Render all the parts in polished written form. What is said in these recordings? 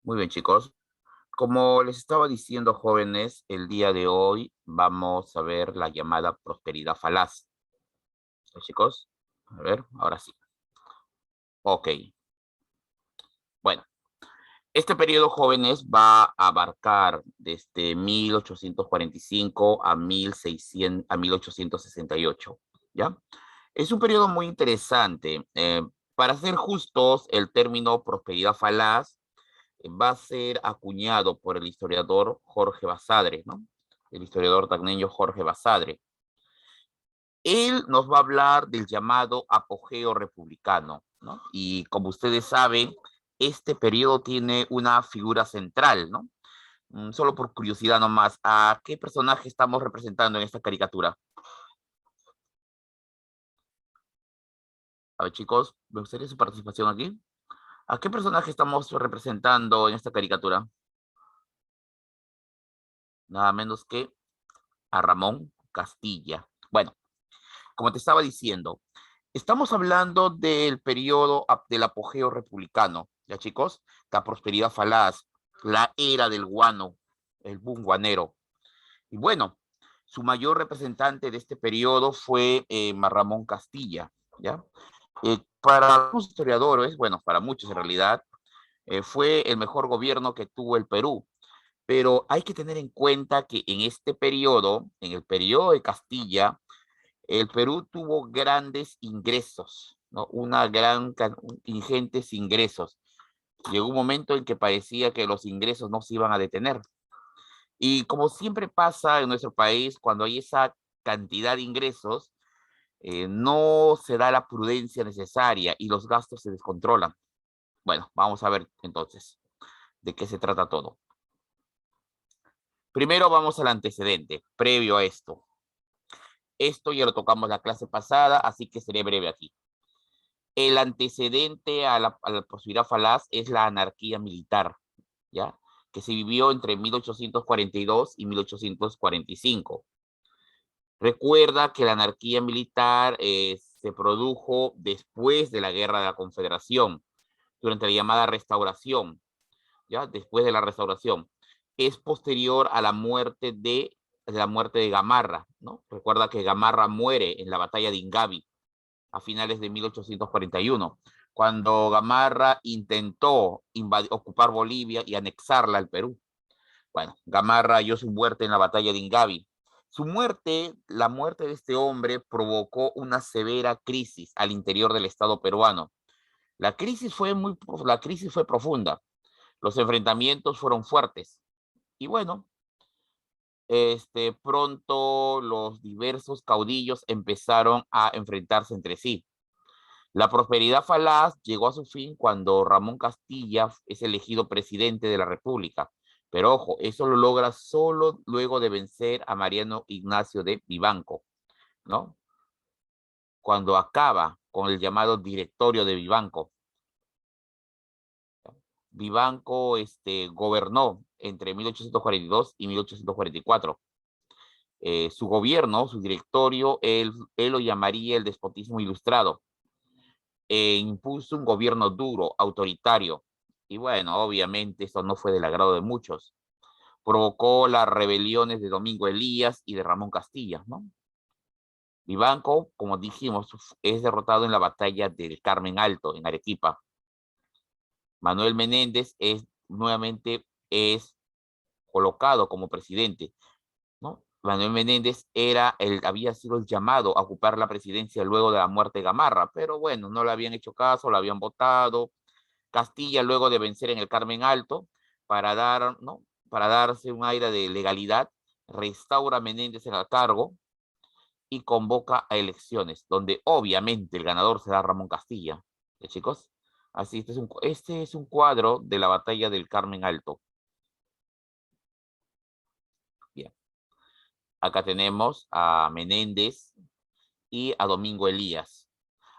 Muy bien, chicos. Como les estaba diciendo, jóvenes, el día de hoy vamos a ver la llamada prosperidad falaz. Chicos, a ver, ahora sí. Ok, bueno, este periodo, jóvenes, va a abarcar desde 1845 a 1600, a 1868, ¿ya? Es un periodo muy interesante. Para ser justos, el término prosperidad falaz va a ser acuñado por el historiador Jorge Basadre, ¿no? El historiador tacneño Jorge Basadre. Él nos va a hablar del llamado apogeo republicano, ¿no? Y como ustedes saben, este periodo tiene una figura central, ¿no? Solo por curiosidad nomás, ¿a qué personaje estamos representando en esta caricatura? A ver, chicos, me gustaría su participación aquí. ¿A qué personaje estamos representando en esta caricatura? Nada menos que a Ramón Castilla. Bueno, como te estaba diciendo, estamos hablando del periodo del apogeo republicano, ¿ya, chicos? La prosperidad falaz, la era del guano, el boom guanero. Y bueno, su mayor representante de este periodo fue Ramón Castilla, ¿ya? Para los historiadores, bueno, para muchos en realidad, fue el mejor gobierno que tuvo el Perú. Pero hay que tener en cuenta que en este periodo, en el periodo de Castilla, el Perú tuvo grandes ingresos, ¿no? Ingentes ingresos. Llegó un momento en que parecía que los ingresos no se iban a detener. Y como siempre pasa en nuestro país, cuando hay esa cantidad de ingresos, no se da la prudencia necesaria y los gastos se descontrolan. Bueno, vamos a ver entonces de qué se trata todo. Primero vamos al antecedente, previo a esto. Esto ya lo tocamos la clase pasada, así que seré breve aquí. El antecedente a la posibilidad falaz es la anarquía militar, ¿ya? Que se vivió entre 1842 y 1845. Recuerda que la anarquía militar se produjo después de la Guerra de la Confederación, durante la llamada Restauración, ¿ya? Después de la Restauración. Es posterior a la muerte de Gamarra, ¿no? Recuerda que Gamarra muere en la batalla de Ingavi a finales de 1841, cuando Gamarra intentó ocupar Bolivia y anexarla al Perú. Bueno, Gamarra halló su muerte en la batalla de Ingavi. Su muerte, la muerte de este hombre, provocó una severa crisis al interior del Estado peruano. La crisis fue profunda, los enfrentamientos fueron fuertes y bueno, pronto los diversos caudillos empezaron a enfrentarse entre sí. La prosperidad falaz llegó a su fin cuando Ramón Castilla es elegido presidente de la República. Pero ojo, eso lo logra solo luego de vencer a Mariano Ignacio de Vivanco, ¿no? Cuando acaba con el llamado directorio de Vivanco. Vivanco gobernó entre 1842 y 1844. Su gobierno, su directorio, él lo llamaría el despotismo ilustrado. Impuso un gobierno duro, autoritario. Y bueno, obviamente eso no fue del agrado de muchos. Provocó las rebeliones de Domingo Elías y de Ramón Castilla, ¿no? Vivanco, como dijimos, es derrotado en la batalla del Carmen Alto, en Arequipa. Manuel Menéndez nuevamente es colocado como presidente, ¿no? Manuel Menéndez había sido el llamado a ocupar la presidencia luego de la muerte de Gamarra, pero bueno, no le habían hecho caso, lo habían votado. Castilla, luego de vencer en el Carmen Alto, ¿no? Para darse un aire de legalidad, restaura a Menéndez en el cargo y convoca a elecciones, donde obviamente el ganador será Ramón Castilla. ¿Ya, chicos? Así, este es un cuadro de la batalla del Carmen Alto. Bien. Acá tenemos a Menéndez y a Domingo Elías.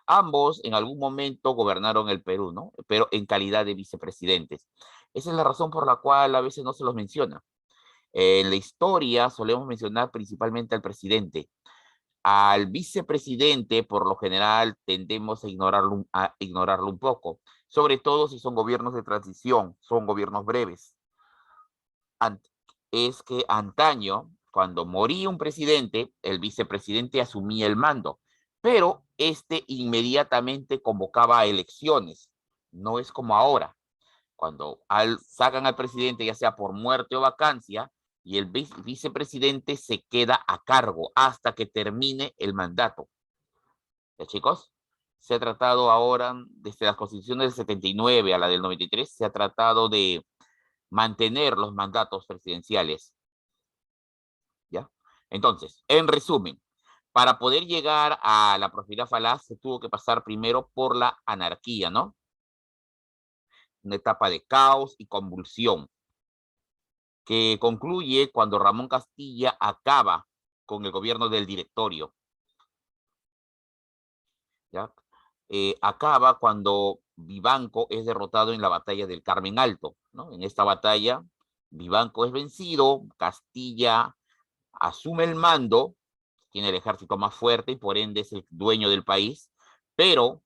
Ambos en algún momento gobernaron el Perú, ¿no? Pero en calidad de vicepresidentes. Esa es la razón por la cual a veces no se los menciona. En la historia solemos mencionar principalmente al presidente, Al vicepresidente, por lo general, tendemos a ignorarlo un poco, sobre todo si son gobiernos de transición, son gobiernos breves. Es que antaño, cuando moría un presidente, el vicepresidente asumía el mando, pero este inmediatamente convocaba a elecciones. No es como ahora, cuando sacan al presidente, ya sea por muerte o vacancia, y el vicepresidente se queda a cargo hasta que termine el mandato. ¿Ya, chicos? Se ha tratado ahora, desde las constituciones del 79 a la del 93, se ha tratado de mantener los mandatos presidenciales. ¿Ya? Entonces, en resumen, para poder llegar a la prosperidad falaz se tuvo que pasar primero por la anarquía, ¿no? Una etapa de caos y convulsión, que concluye cuando Ramón Castilla acaba con el gobierno del directorio. ¿Ya? Acaba cuando Vivanco es derrotado en la batalla del Carmen Alto, ¿no? En esta batalla, Vivanco es vencido, Castilla asume el mando, tiene el ejército más fuerte y por ende es el dueño del país, pero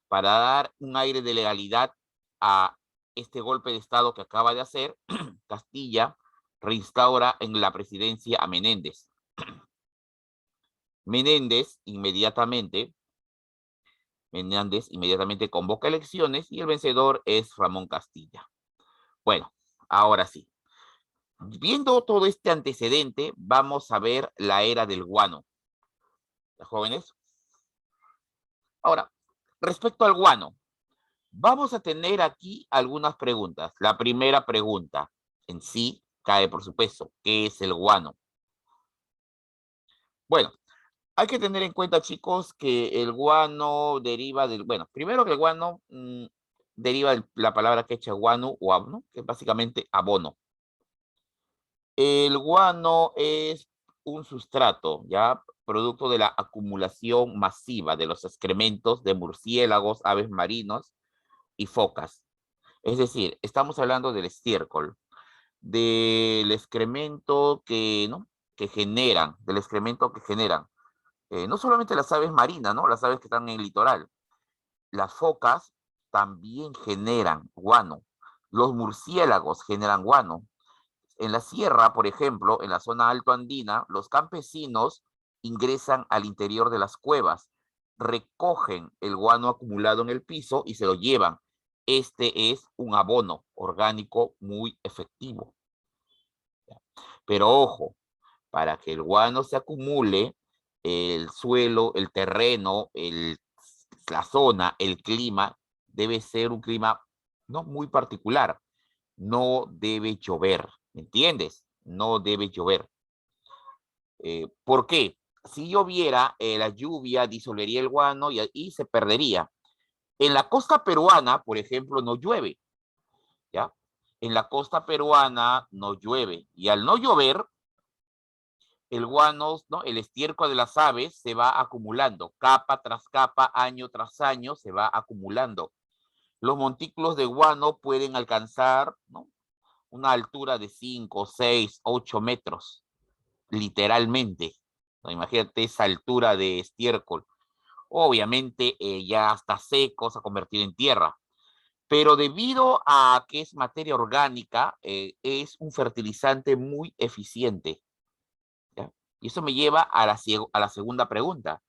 para dar un aire de legalidad a este golpe de Estado que acaba de hacer, Castilla reinstaura en la presidencia a Menéndez. Menéndez inmediatamente convoca elecciones y el vencedor es Ramón Castilla. Bueno, ahora sí. Viendo todo este antecedente, vamos a ver la era del guano. ¿Los jóvenes? Ahora, respecto al guano, vamos a tener aquí algunas preguntas. La primera pregunta en sí cae por su peso. ¿Qué es el guano? Bueno, hay que tener en cuenta, chicos, que el guano deriva del... Bueno, primero que el guano deriva de la palabra quechua guano o abono, que es básicamente abono. El guano es un sustrato, ¿ya? Producto de la acumulación masiva de los excrementos de murciélagos, aves marinos y focas. Es decir, estamos hablando del estiércol, del excremento que, ¿no? que generan, del excremento que generan. No solamente las aves marinas, ¿no? Las aves que están en el litoral. Las focas también generan guano. Los murciélagos generan guano. En la sierra, por ejemplo, en la zona alto andina, los campesinos ingresan al interior de las cuevas, recogen el guano acumulado en el piso y se lo llevan. Este es un abono orgánico muy efectivo. Pero ojo, para que el guano se acumule, el suelo, el terreno, la zona, el clima, debe ser un clima no muy particular. No debe llover, ¿me entiendes? No debe llover. ¿Por qué? Si lloviera, la lluvia disolvería el guano y se perdería. En la costa peruana, por ejemplo, no llueve, ¿ya? En la costa peruana no llueve. Y al no llover, el guano, ¿no? El estiércol de las aves se va acumulando, capa tras capa, año tras año, se va acumulando. Los montículos de guano pueden alcanzar, ¿no? Una altura de 5, 6, 8 metros, literalmente. ¿No? Imagínate esa altura de estiércol. Obviamente ya está seco, se ha convertido en tierra. Pero debido a que es materia orgánica, es un fertilizante muy eficiente. ¿Ya? Y eso me lleva a la segunda pregunta.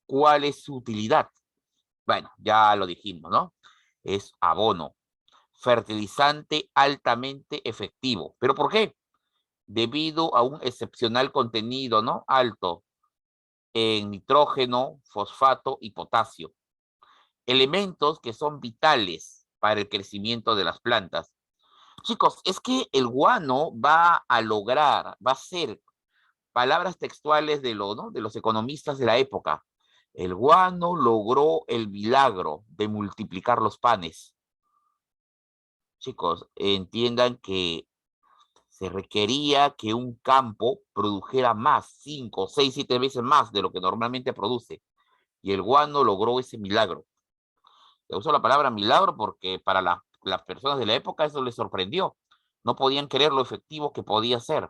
¿Cuál es su utilidad? Bueno, ya lo dijimos, ¿no? Es abono, fertilizante altamente efectivo. ¿Pero por qué? Debido a un excepcional contenido, ¿no? Alto en nitrógeno, fosfato y potasio. Elementos que son vitales para el crecimiento de las plantas. Chicos, es que el guano va a lograr, va a ser palabras textuales ¿no? de los economistas de la época. El guano logró el milagro de multiplicar los panes. Chicos, entiendan que se requería que un campo produjera más, 5, 6, 7 veces más de lo que normalmente produce. Y el guano logró ese milagro. Le uso la palabra milagro porque para las personas de la época eso les sorprendió. No podían creer lo efectivo que podía ser,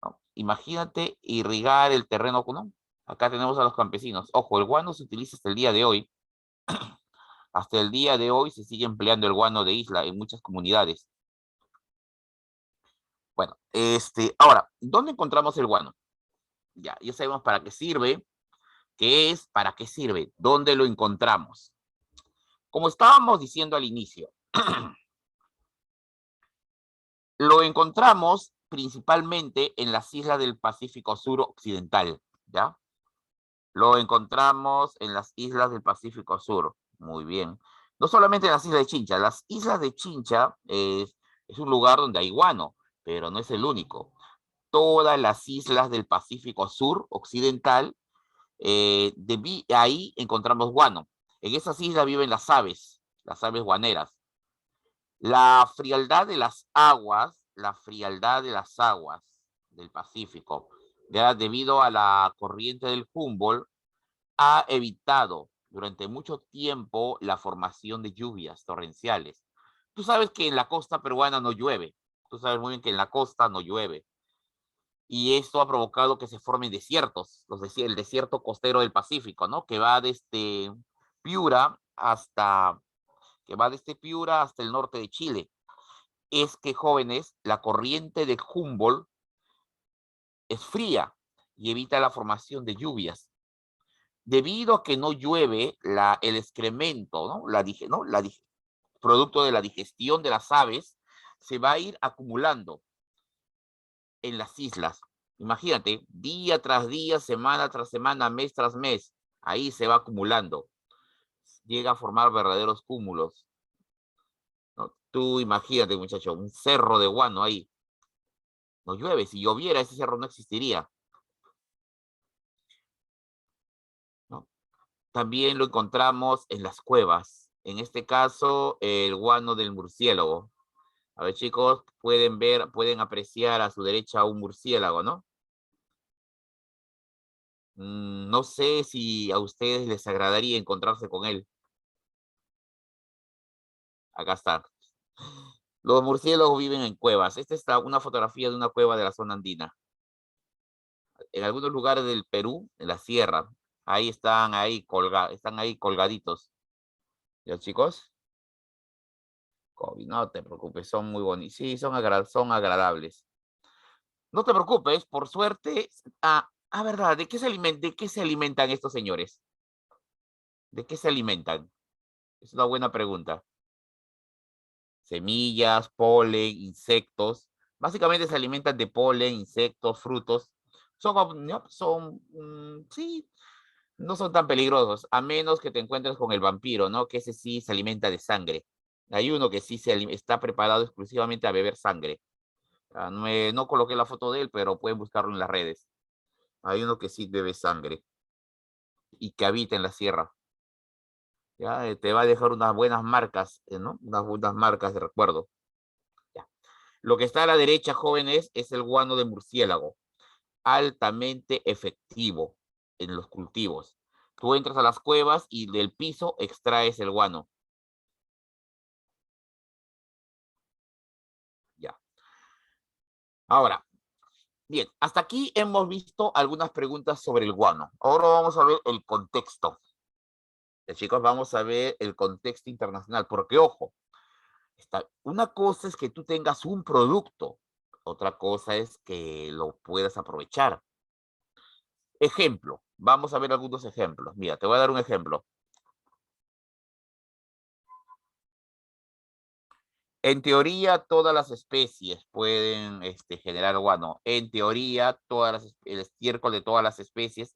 ¿no? imagínate irrigar el terreno, ¿no? Acá tenemos a los campesinos. Ojo, el guano se utiliza hasta el día de hoy. Hasta el día de hoy se sigue empleando el guano de isla en muchas comunidades. Bueno, ahora, ¿dónde encontramos el guano? Ya sabemos para qué sirve, qué es, para qué sirve, dónde lo encontramos. Como estábamos diciendo al inicio, lo encontramos principalmente en las islas del Pacífico Sur Occidental, ¿ya? Lo encontramos en las islas del Pacífico Sur, muy bien. No solamente en las islas de Chincha, las islas de Chincha es un lugar donde hay guano, pero no es el único. Todas las islas del Pacífico Sur Occidental, ahí encontramos guano. En esas islas viven las aves guaneras. La frialdad de las aguas, del Pacífico, ya debido a la corriente del Humboldt, ha evitado durante mucho tiempo la formación de lluvias torrenciales. Tú sabes que en la costa peruana no llueve. Tú sabes muy bien que en la costa no llueve. Y esto ha provocado que se formen desiertos, el desierto costero del Pacífico, ¿no? Piura hasta, que va desde Piura hasta el norte de Chile. Es que, jóvenes, la corriente de Humboldt es fría y evita la formación de lluvias. Debido a que no llueve, el excremento, ¿no? Producto de la digestión de las aves, se va a ir acumulando en las islas. Imagínate, día tras día, semana tras semana, mes tras mes, ahí se va acumulando. Llega a formar verdaderos cúmulos, ¿no? Tú imagínate, muchacho, un cerro de guano ahí. No llueve, si lloviera ese cerro no existiría, ¿no? También lo encontramos en las cuevas. En este caso, el guano del murciélago. A ver, chicos, pueden apreciar a su derecha un murciélago, ¿no? No sé si a ustedes les agradaría encontrarse con él. Acá está. Los murciélagos viven en cuevas. Esta es una fotografía de una cueva de la zona andina. En algunos lugares del Perú, en la sierra, están ahí colgaditos. ¿Ya, chicos? COVID, no te preocupes, son muy bonitos. Sí, son agradables. No te preocupes, por suerte. Verdad, ¿de qué se alimentan estos señores? ¿De qué se alimentan? Es una buena pregunta. Semillas, polen, insectos. Básicamente se alimentan de polen, insectos, frutos. Sí, no son tan peligrosos, a menos que te encuentres con el vampiro, ¿no? Que ese sí se alimenta de sangre. Hay uno que sí está preparado exclusivamente a beber sangre. No coloqué la foto de él, pero pueden buscarlo en las redes. Hay uno que sí bebe sangre y que habita en la sierra. ¿Ya? Te va a dejar unas buenas marcas, ¿no? Unas buenas marcas de recuerdo. ¿Ya? Lo que está a la derecha, jóvenes, es el guano de murciélago, altamente efectivo en los cultivos. Tú entras a las cuevas y del piso extraes el guano. Ya. Ahora, bien, hasta aquí hemos visto algunas preguntas sobre el guano. Ahora vamos a ver el contexto. Chicos, vamos a ver el contexto internacional, porque ojo, una cosa es que tú tengas un producto, otra cosa es que lo puedas aprovechar. Ejemplo, vamos a ver algunos ejemplos. Mira, te voy a dar un ejemplo. En teoría, todas las especies pueden generar guano. En teoría, el estiércol de todas las especies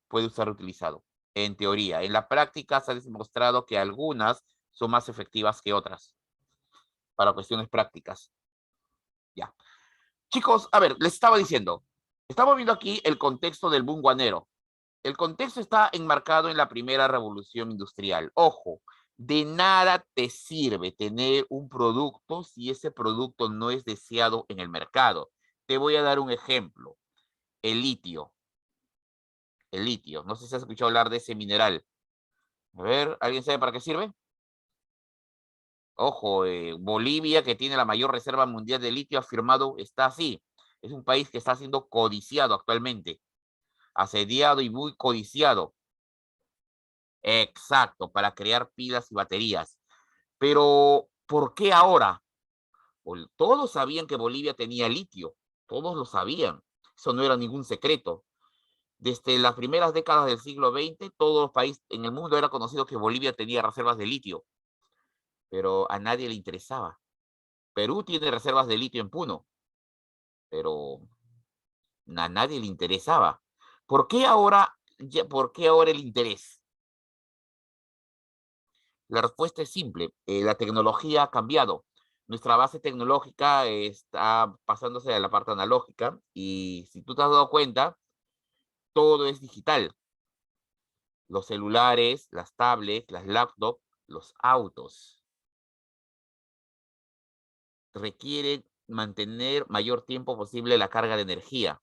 puede ser utilizado. En teoría. En la práctica se ha demostrado que algunas son más efectivas que otras para cuestiones prácticas. Ya. Chicos, a ver, les estaba diciendo, estamos viendo aquí el contexto del boom guanero. El contexto está enmarcado en la primera revolución industrial. Ojo, de nada te sirve tener un producto si ese producto no es deseado en el mercado. Te voy a dar un ejemplo. El litio. El litio. No sé si has escuchado hablar de ese mineral. A ver, ¿alguien sabe para qué sirve? Ojo, Bolivia, que tiene la mayor reserva mundial de litio, está así. Es un país que está siendo codiciado actualmente, asediado y muy codiciado. Exacto, para crear pilas y baterías. Pero, ¿por qué ahora? Todos sabían que Bolivia tenía litio, todos lo sabían. Eso no era ningún secreto. Desde las primeras décadas del siglo XX, todos los países en el mundo era conocido que Bolivia tenía reservas de litio, pero a nadie le interesaba. Perú tiene reservas de litio en Puno, pero a nadie le interesaba. ¿Por qué ahora el interés? La respuesta es simple, la tecnología ha cambiado. Nuestra base tecnológica está pasándose a la parte analógica y si tú te has dado cuenta, todo es digital. Los celulares, las tablets, las laptops, los autos requieren mantener mayor tiempo posible la carga de energía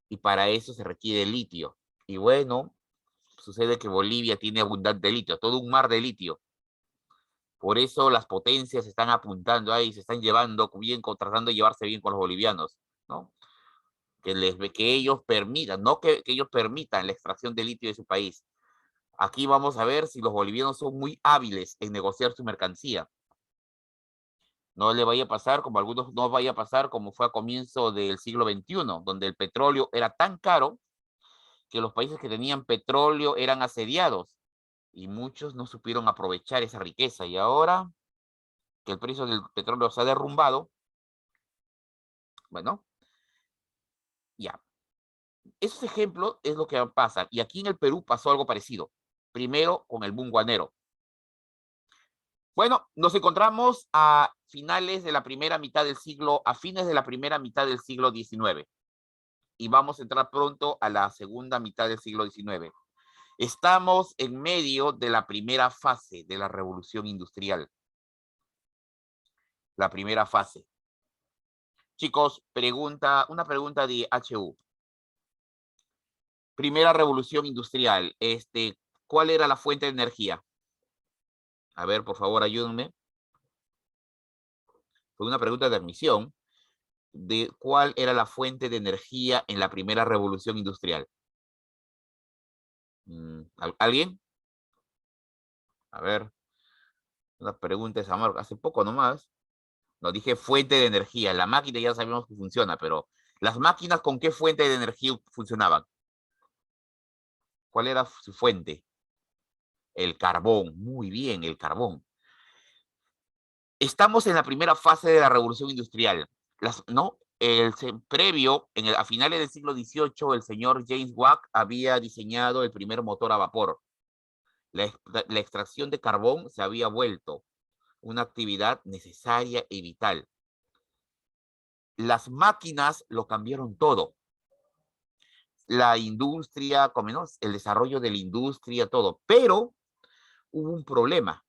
y para eso se requiere litio. Y bueno, sucede que Bolivia tiene abundante litio, todo un mar de litio. Por eso las potencias están apuntando ahí, se están llevando bien, tratando de llevarse bien con los bolivianos, ¿no? Que ellos permitan, no que ellos permitan la extracción de litio de su país. Aquí vamos a ver si los bolivianos son muy hábiles en negociar su mercancía. No le vaya a pasar como algunos, no vaya a pasar como fue a comienzo del siglo XXI, donde el petróleo era tan caro que los países que tenían petróleo eran asediados y muchos no supieron aprovechar esa riqueza. Y ahora que el precio del petróleo se ha derrumbado, bueno, ya. Esos ejemplos es lo que pasa. Y aquí en el Perú pasó algo parecido. Primero con el boom guanero. Bueno, nos encontramos a finales de la primera mitad del siglo, a fines de la primera mitad del siglo XIX. Y vamos a entrar pronto a la segunda mitad del siglo XIX. Estamos en medio de la primera fase de la revolución industrial. La primera fase. Chicos, una pregunta de HU. Primera revolución industrial. ¿Cuál era la fuente de energía? A ver, por favor, ayúdenme. Fue una pregunta de admisión de cuál era la fuente de energía en la primera revolución industrial. ¿Alguien? A ver, una pregunta de Amor, hace poco nomás. No dije fuente de energía. La máquina ya sabemos que funciona, pero ¿las máquinas con qué fuente de energía funcionaban? ¿Cuál era su fuente? El carbón. Muy bien, el carbón. Estamos en la primera fase de la revolución industrial. ¿No? Previo, a finales del siglo XVIII, el señor James Watt había diseñado el primer motor a vapor. La extracción de carbón se había vuelto una actividad necesaria y vital. Las máquinas lo cambiaron todo. La industria, el desarrollo de la industria, todo. Pero hubo un problema.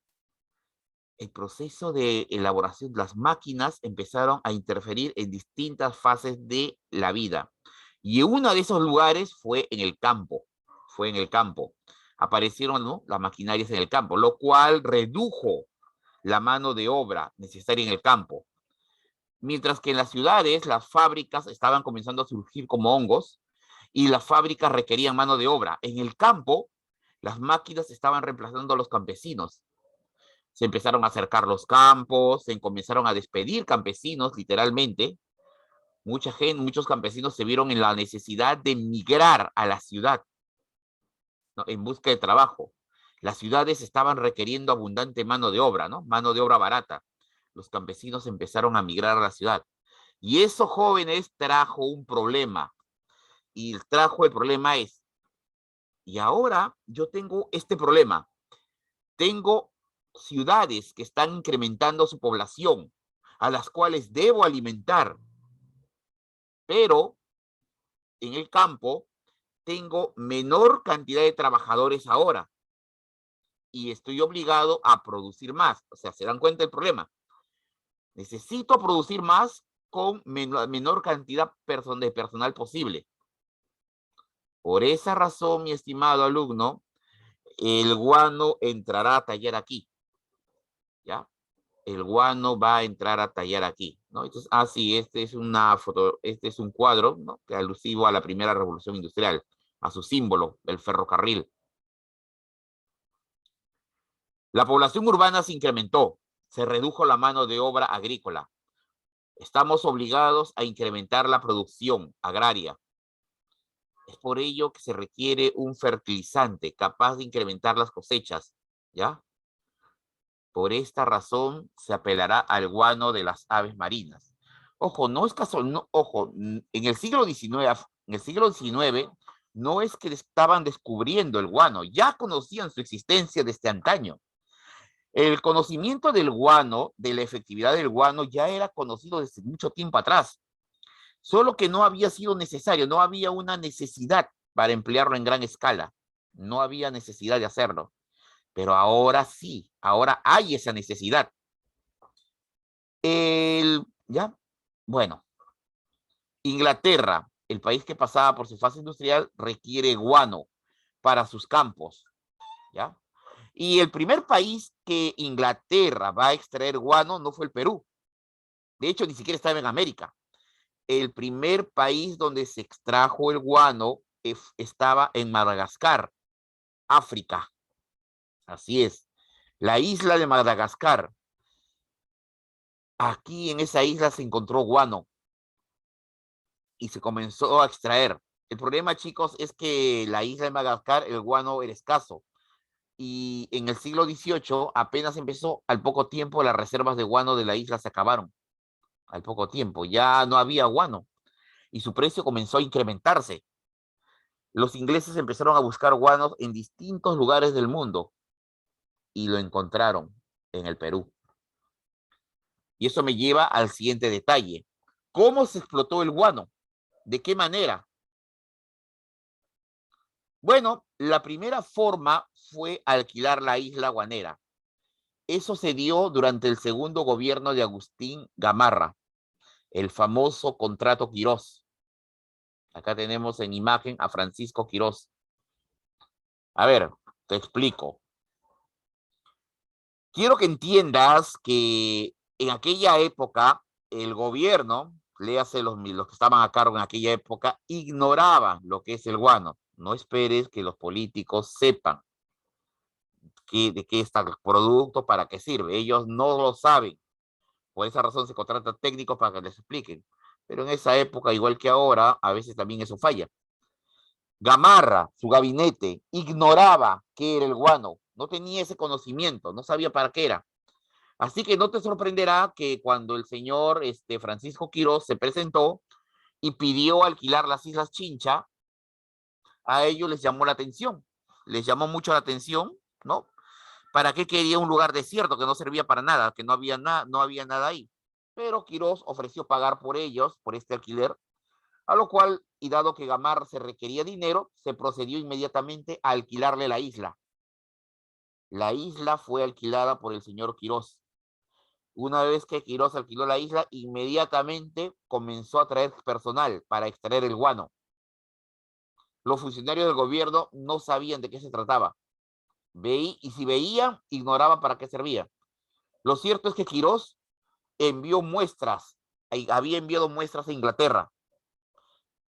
El proceso de elaboración de las máquinas empezaron a interferir en distintas fases de la vida. Y uno de esos lugares fue en el campo. Fue en el campo. Aparecieron, ¿no?, las maquinarias en el campo, lo cual redujo la mano de obra necesaria en el campo. Mientras que en las ciudades las fábricas estaban comenzando a surgir como hongos y las fábricas requerían mano de obra. En el campo, las máquinas estaban reemplazando a los campesinos. Se empezaron a acercar los campos, se comenzaron a despedir campesinos, literalmente. Muchos campesinos se vieron en la necesidad de migrar a la ciudad, ¿no?, en busca de trabajo. Las ciudades estaban requiriendo abundante mano de obra, ¿no? Mano de obra barata. Los campesinos empezaron a migrar a la ciudad. Y eso, jóvenes, trajo un problema. Y trajo el problema es, y ahora yo tengo este problema. Tengo ciudades que están incrementando su población, a las cuales debo alimentar, pero en el campo tengo menor cantidad de trabajadores ahora y estoy obligado a producir más. O sea, ¿se dan cuenta del problema? Necesito producir más con menor cantidad de personal posible. Por esa razón, mi estimado alumno, el guano entrará a tallar aquí. ¿Ya? El guano va a entrar a tallar aquí. ¿no? Entonces, ah, sí, este es una foto, este es un cuadro, ¿no? Que alusivo a la primera revolución industrial, a su símbolo, el ferrocarril. La población urbana se incrementó, se redujo la mano de obra agrícola. Estamos obligados a incrementar la producción agraria. Es por ello que se requiere un fertilizante capaz de incrementar las cosechas, ¿ya? Por esta razón se apelará al guano de las aves marinas. Ojo, no es casual, no, ojo, en el siglo XIX, no es que estaban descubriendo el guano, ya conocían su existencia desde antaño. El conocimiento del guano, de la efectividad del guano, ya era conocido desde mucho tiempo atrás, solo que no había sido necesario, no había una necesidad para emplearlo en gran escala, no había necesidad de hacerlo, pero ahora sí, ahora hay esa necesidad. ¿Ya? Bueno, Inglaterra, el país que pasaba por su fase industrial, requiere guano para sus campos, ¿ya? Y el primer país que Inglaterra va a extraer guano no fue el Perú. De hecho, ni siquiera estaba en América. El primer país donde se extrajo el guano estaba en Madagascar, África. Así es. La isla de Madagascar. Aquí en esa isla se encontró guano y se comenzó a extraer. El problema, chicos, es que la isla de Madagascar, el guano era escaso. Y en el siglo XVIII apenas empezó, al poco tiempo las reservas de guano de la isla se acabaron. Al poco tiempo, ya no había guano y su precio comenzó a incrementarse. Los ingleses empezaron a buscar guanos en distintos lugares del mundo y lo encontraron en el Perú. Y eso me lleva al siguiente detalle. ¿Cómo se explotó el guano? ¿De qué manera? Bueno, la primera forma fue alquilar la isla guanera. Eso se dio durante el segundo gobierno de Agustín Gamarra, el famoso contrato Quirós. Acá tenemos en imagen a Francisco Quirós. A ver, te explico. Quiero que entiendas que en aquella época el gobierno, léase los que estaban a cargo en aquella época, ignoraban lo que es el guano. No esperes que los políticos sepan de qué está el producto, para qué sirve. Ellos no lo saben. Por esa razón se contrata técnicos para que les expliquen. Pero en esa época, igual que ahora, a veces también eso falla. Gamarra, su gabinete, ignoraba qué era el guano. No tenía ese conocimiento, no sabía para qué era. Así que no te sorprenderá que cuando el señor Francisco Quirós se presentó y pidió alquilar las Islas Chincha, a ellos les llamó la atención. Les llamó mucho la atención, ¿no? ¿Para qué quería un lugar desierto que no servía para nada, que no había nada ahí? Pero Quirós ofreció pagar por ellos, por este alquiler, a lo cual, y dado que Gamarra se requería dinero, se procedió inmediatamente a alquilarle la isla. La isla fue alquilada por el señor Quirós. Una vez que Quirós alquiló la isla, inmediatamente comenzó a traer personal para extraer el guano. Los funcionarios del gobierno no sabían de qué se trataba. Y si veían, ignoraban para qué servía. Lo cierto es que Quirós envió muestras, había enviado muestras a Inglaterra.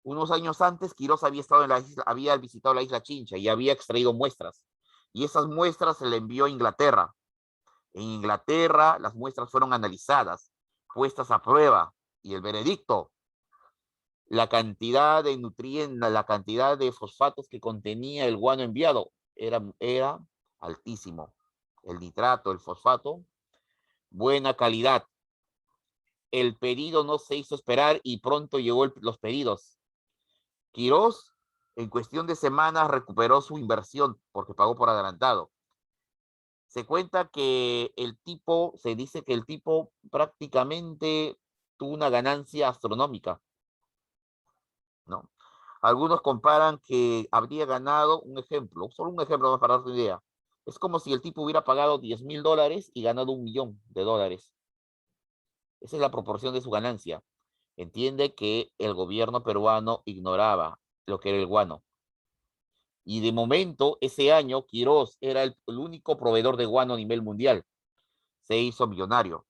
Unos años antes, Quirós había estado en la isla, había visitado la isla Chincha y había extraído muestras. Y esas muestras se le envió a Inglaterra. En Inglaterra, las muestras fueron analizadas, puestas a prueba, y el veredicto: la cantidad de nutrientes, la cantidad de fosfatos que contenía el guano enviado era altísimo. El nitrato, el fosfato, buena calidad. El pedido no se hizo esperar y pronto llegó los pedidos. Quirós, en cuestión de semanas, recuperó su inversión porque pagó por adelantado. Se cuenta que se dice que el tipo prácticamente tuvo una ganancia astronómica, ¿no? Algunos comparan que habría ganado, un ejemplo, solo un ejemplo más para darte una idea. Es como si el tipo hubiera pagado $10,000 y ganado $1,000,000. Esa es la proporción de su ganancia. Entiende que el gobierno peruano ignoraba lo que era el guano. Y de momento, ese año, Quirós era el único proveedor de guano a nivel mundial. Se hizo millonario.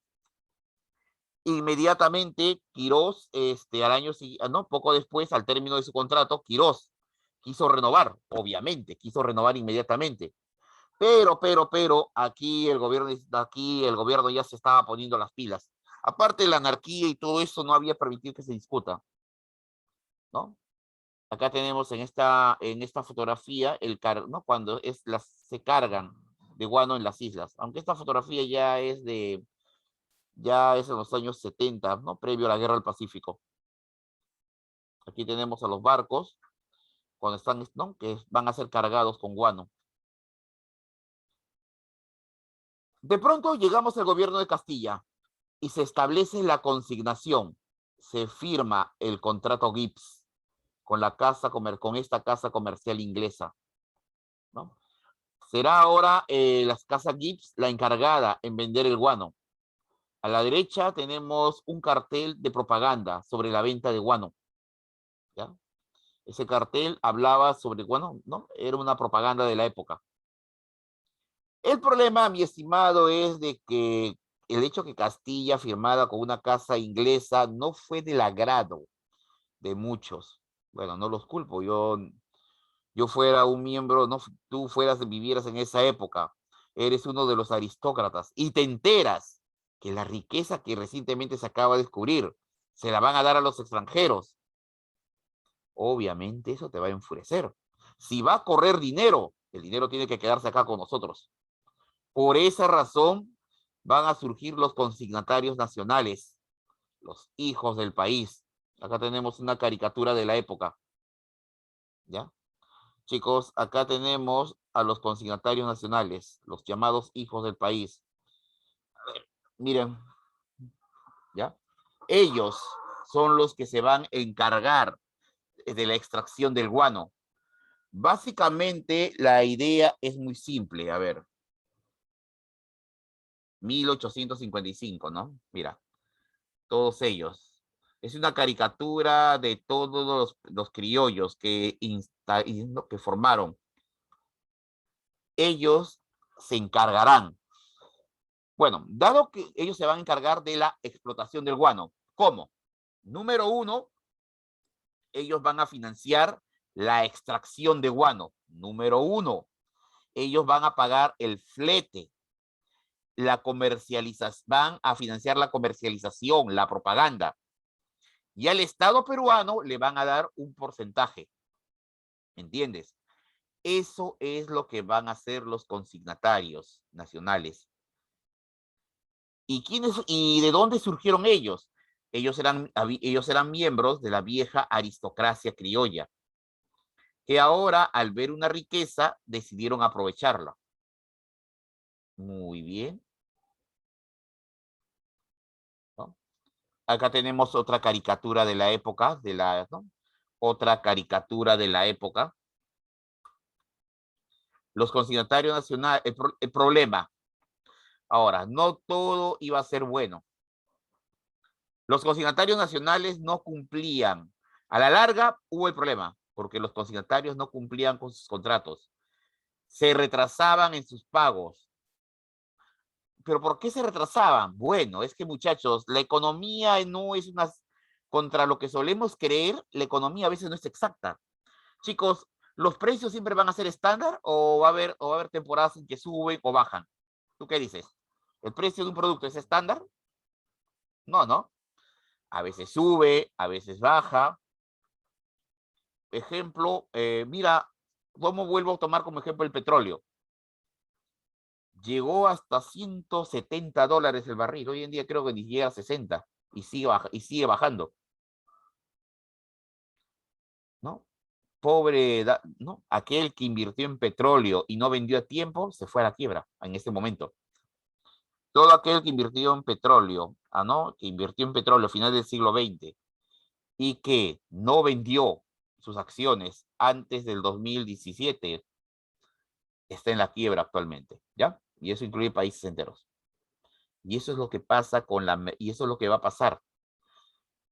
Inmediatamente, Quirós, al año siguiente, no, poco después, al término de su contrato, Quirós quiso renovar, obviamente, quiso renovar inmediatamente. Pero, aquí el gobierno ya se estaba poniendo las pilas. Aparte, la anarquía y todo eso no había permitido que se discuta, ¿no? Acá tenemos en esta fotografía, ¿no? Cuando se cargan de guano en las islas. Aunque esta fotografía ya es en los años 70, ¿no? Previo a la Guerra del Pacífico. Aquí tenemos a los barcos, cuando están, ¿no? Que van a ser cargados con guano. De pronto llegamos al gobierno de Castilla y se establece la consignación. Se firma el contrato Gibbs con esta casa comercial inglesa, ¿no? Será ahora las casas Gibbs la encargada en vender el guano. A la derecha tenemos un cartel de propaganda sobre la venta de guano, ¿ya? Ese cartel hablaba sobre, bueno, ¿no? Era una propaganda de la época. El problema, mi estimado, es de que el hecho que Castilla firmara con una casa inglesa no fue del agrado de muchos. Bueno, no los culpo, yo fuera un miembro, no, tú vivieras en esa época, eres uno de los aristócratas y te enteras que la riqueza que recientemente se acaba de descubrir se la van a dar a los extranjeros. Obviamente eso te va a enfurecer. Si va a correr dinero, el dinero tiene que quedarse acá con nosotros. Por esa razón van a surgir los consignatarios nacionales, los hijos del país. Acá tenemos una caricatura de la época, ¿ya? Chicos, acá tenemos a los consignatarios nacionales, los llamados hijos del país. A ver, miren, ¿ya? Ellos son los que se van a encargar de la extracción del guano. Básicamente, la idea es muy simple. A ver, 1855, ¿no? Mira, todos ellos. Es una caricatura de todos los criollos que formaron. Ellos se encargarán. Bueno, dado que ellos se van a encargar de la explotación del guano, ¿cómo? Número uno, ellos van a financiar la extracción de guano. Número uno, ellos van a pagar el flete, van a financiar la comercialización, la propaganda. Y al Estado peruano le van a dar un porcentaje. ¿Entiendes? Eso es lo que van a hacer los consignatarios nacionales. ¿Y de dónde surgieron ellos? Ellos eran miembros de la vieja aristocracia criolla, que ahora, al ver una riqueza, decidieron aprovecharla. Muy bien, ¿no? Acá tenemos otra caricatura de la época, ¿no? Otra caricatura de la época. Los consignatarios nacionales, el problema. Ahora, no todo iba a ser bueno. Los consignatarios nacionales no cumplían. A la larga hubo el problema, porque los consignatarios no cumplían con sus contratos. Se retrasaban en sus pagos. ¿Pero por qué se retrasaban? Bueno, es que muchachos, la economía no es una... Contra lo que solemos creer, la economía a veces no es exacta. Chicos, ¿los precios siempre van a ser estándar o va a haber temporadas en que suben o bajan? ¿Tú qué dices? ¿El precio de un producto es estándar? No, ¿no? A veces sube, a veces baja. Ejemplo, mira, ¿cómo vuelvo a tomar como ejemplo el petróleo? Llegó hasta $170 el barril. Hoy en día creo que ni llega a 60 y sigue bajando, ¿no? ¿no? Aquel que invirtió en petróleo y no vendió a tiempo, se fue a la quiebra en este momento. Todo aquel que invirtió en petróleo, ¿no? Que invirtió en petróleo a finales del siglo XX y que no vendió sus acciones antes del 2017, está en la quiebra actualmente, ¿ya? Y eso incluye países enteros. Y eso es lo que pasa y eso es lo que va a pasar.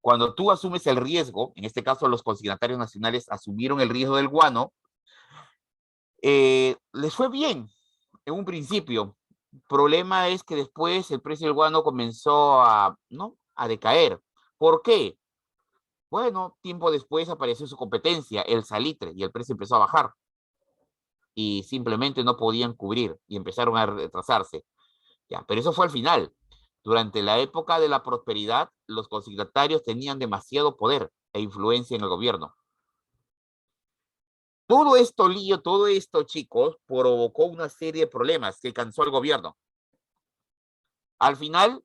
Cuando tú asumes el riesgo, en este caso los consignatarios nacionales asumieron el riesgo del guano, les fue bien en un principio. El problema es que después el precio del guano comenzó ¿no? a decaer. ¿Por qué? Bueno, tiempo después apareció su competencia, el salitre, y el precio empezó a bajar. Y simplemente no podían cubrir y empezaron a retrasarse. Ya, pero eso fue al final. Durante la época de la prosperidad, los consignatarios tenían demasiado poder e influencia en el gobierno. Todo esto lío, todo esto, chicos, provocó una serie de problemas que cansó al gobierno. Al final,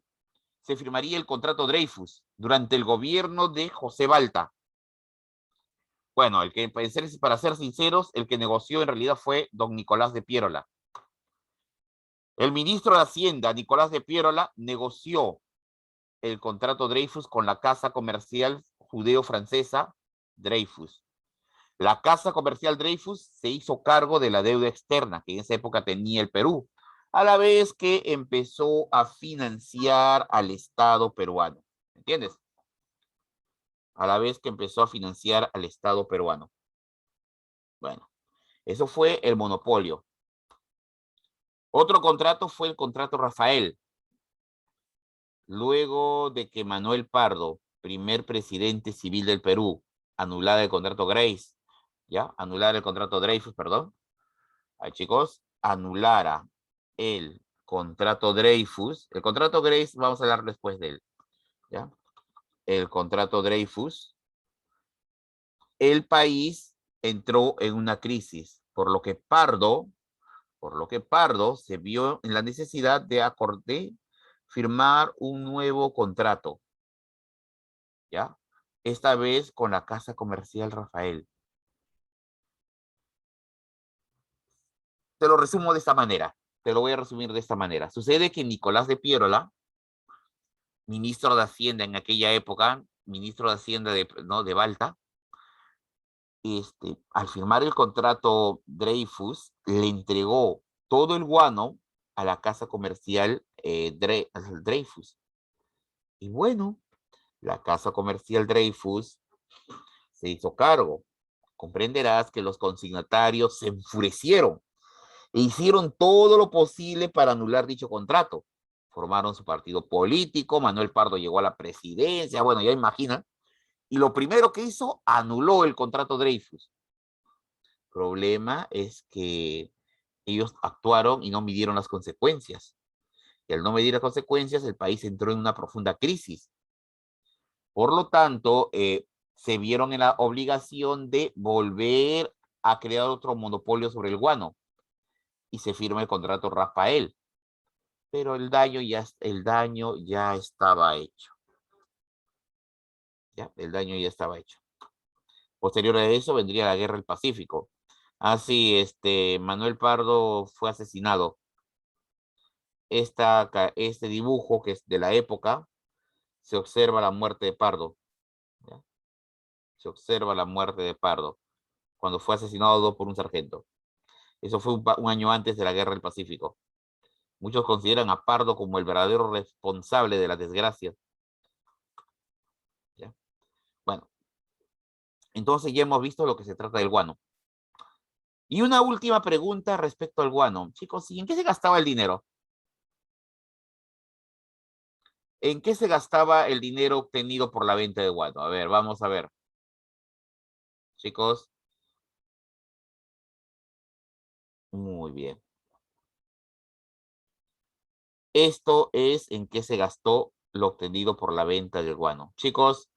se firmaría el contrato Dreyfus durante el gobierno de José Balta. Bueno, para ser sinceros, el que negoció en realidad fue don Nicolás de Piérola. El ministro de Hacienda, Nicolás de Piérola, negoció el contrato Dreyfus con la casa comercial judeo-francesa Dreyfus. La casa comercial Dreyfus se hizo cargo de la deuda externa que en esa época tenía el Perú, a la vez que empezó a financiar al Estado peruano. ¿Entiendes? A la vez que empezó a financiar al Estado peruano. Bueno, eso fue el monopolio. Otro contrato fue el contrato Rafael. Luego de que Manuel Pardo, primer presidente civil del Perú, anulara el contrato Grace, ¿ya? Anulara el contrato Dreyfus, perdón. Ay, chicos, anulara el contrato Dreyfus. El contrato Grace, vamos a hablar después de él, ¿ya? El contrato Dreyfus. El país entró en una crisis, por lo que Pardo se vio en la necesidad de firmar un nuevo contrato, ¿ya? Esta vez con la Casa Comercial Rafael. Te lo resumo de esta manera, te lo voy a resumir de esta manera. Sucede que Nicolás de Piérola, ministro de Hacienda en aquella época, ministro de Hacienda de Balta, al firmar el contrato Dreyfus, le entregó todo el guano a la casa comercial Dreyfus. Y bueno, la casa comercial Dreyfus se hizo cargo. Comprenderás que los consignatarios se enfurecieron e hicieron todo lo posible para anular dicho contrato. Formaron su partido político, Manuel Pardo llegó a la presidencia, bueno, ya imagina, y lo primero que hizo, anuló el contrato Dreyfus. El problema es que ellos actuaron y no midieron las consecuencias. Y al no medir las consecuencias, el país entró en una profunda crisis. Por lo tanto, se vieron en la obligación de volver a crear otro monopolio sobre el guano y se firma el contrato Rafael. Pero el daño ya estaba hecho. ¿Ya? El daño ya estaba hecho. Posterior a eso vendría la Guerra del Pacífico. Así, Manuel Pardo fue asesinado. Este dibujo, que es de la época, se observa la muerte de Pardo. ¿Ya? Se observa la muerte de Pardo cuando fue asesinado por un sargento. Eso fue un año antes de la Guerra del Pacífico. Muchos consideran a Pardo como el verdadero responsable de la desgracia. ¿Ya? Bueno, entonces ya hemos visto lo que se trata del guano. Y una última pregunta respecto al guano. Chicos, ¿y en qué se gastaba el dinero? ¿En qué se gastaba el dinero obtenido por la venta de guano? A ver, vamos a ver. Chicos. Muy bien. Esto es en qué se gastó lo obtenido por la venta del guano. Chicos,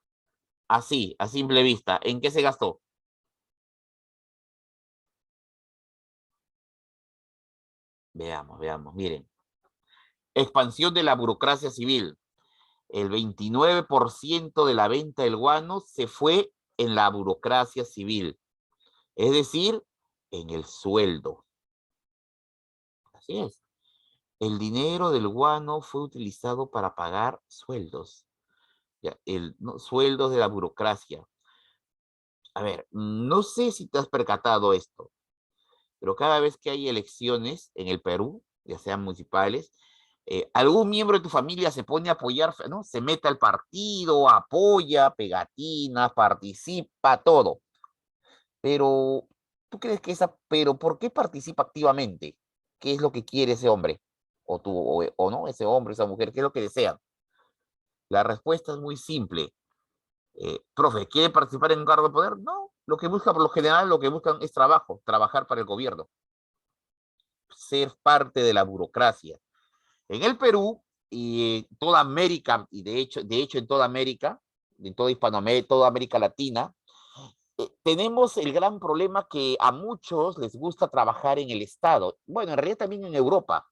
así, a simple vista, ¿en qué se gastó? Veamos, miren. Expansión de la burocracia civil. El 29% de la venta del guano se fue en la burocracia civil, es decir, en el sueldo. Así es. El dinero del guano fue utilizado para pagar sueldos, ya, sueldos de la burocracia. A ver, no sé si te has percatado esto, pero cada vez que hay elecciones en el Perú, ya sean municipales, algún miembro de tu familia se pone a apoyar, ¿no? Se mete al partido, apoya, pegatina, participa, todo. Pero, ¿tú crees que pero por qué participa activamente? ¿Qué es lo que quiere ese hombre? O tú, o no, ese hombre, esa mujer, ¿qué es lo que desean? La respuesta es muy simple. Profe, ¿quiere participar en un cargo de poder? No, lo que busca, por lo general, lo que buscan es trabajo, trabajar para el gobierno, ser parte de la burocracia. En el Perú y en toda América, y de hecho en toda América, en toda Hispanoamérica, toda América Latina, tenemos el gran problema que a muchos les gusta trabajar en el Estado. Bueno, en realidad también en Europa,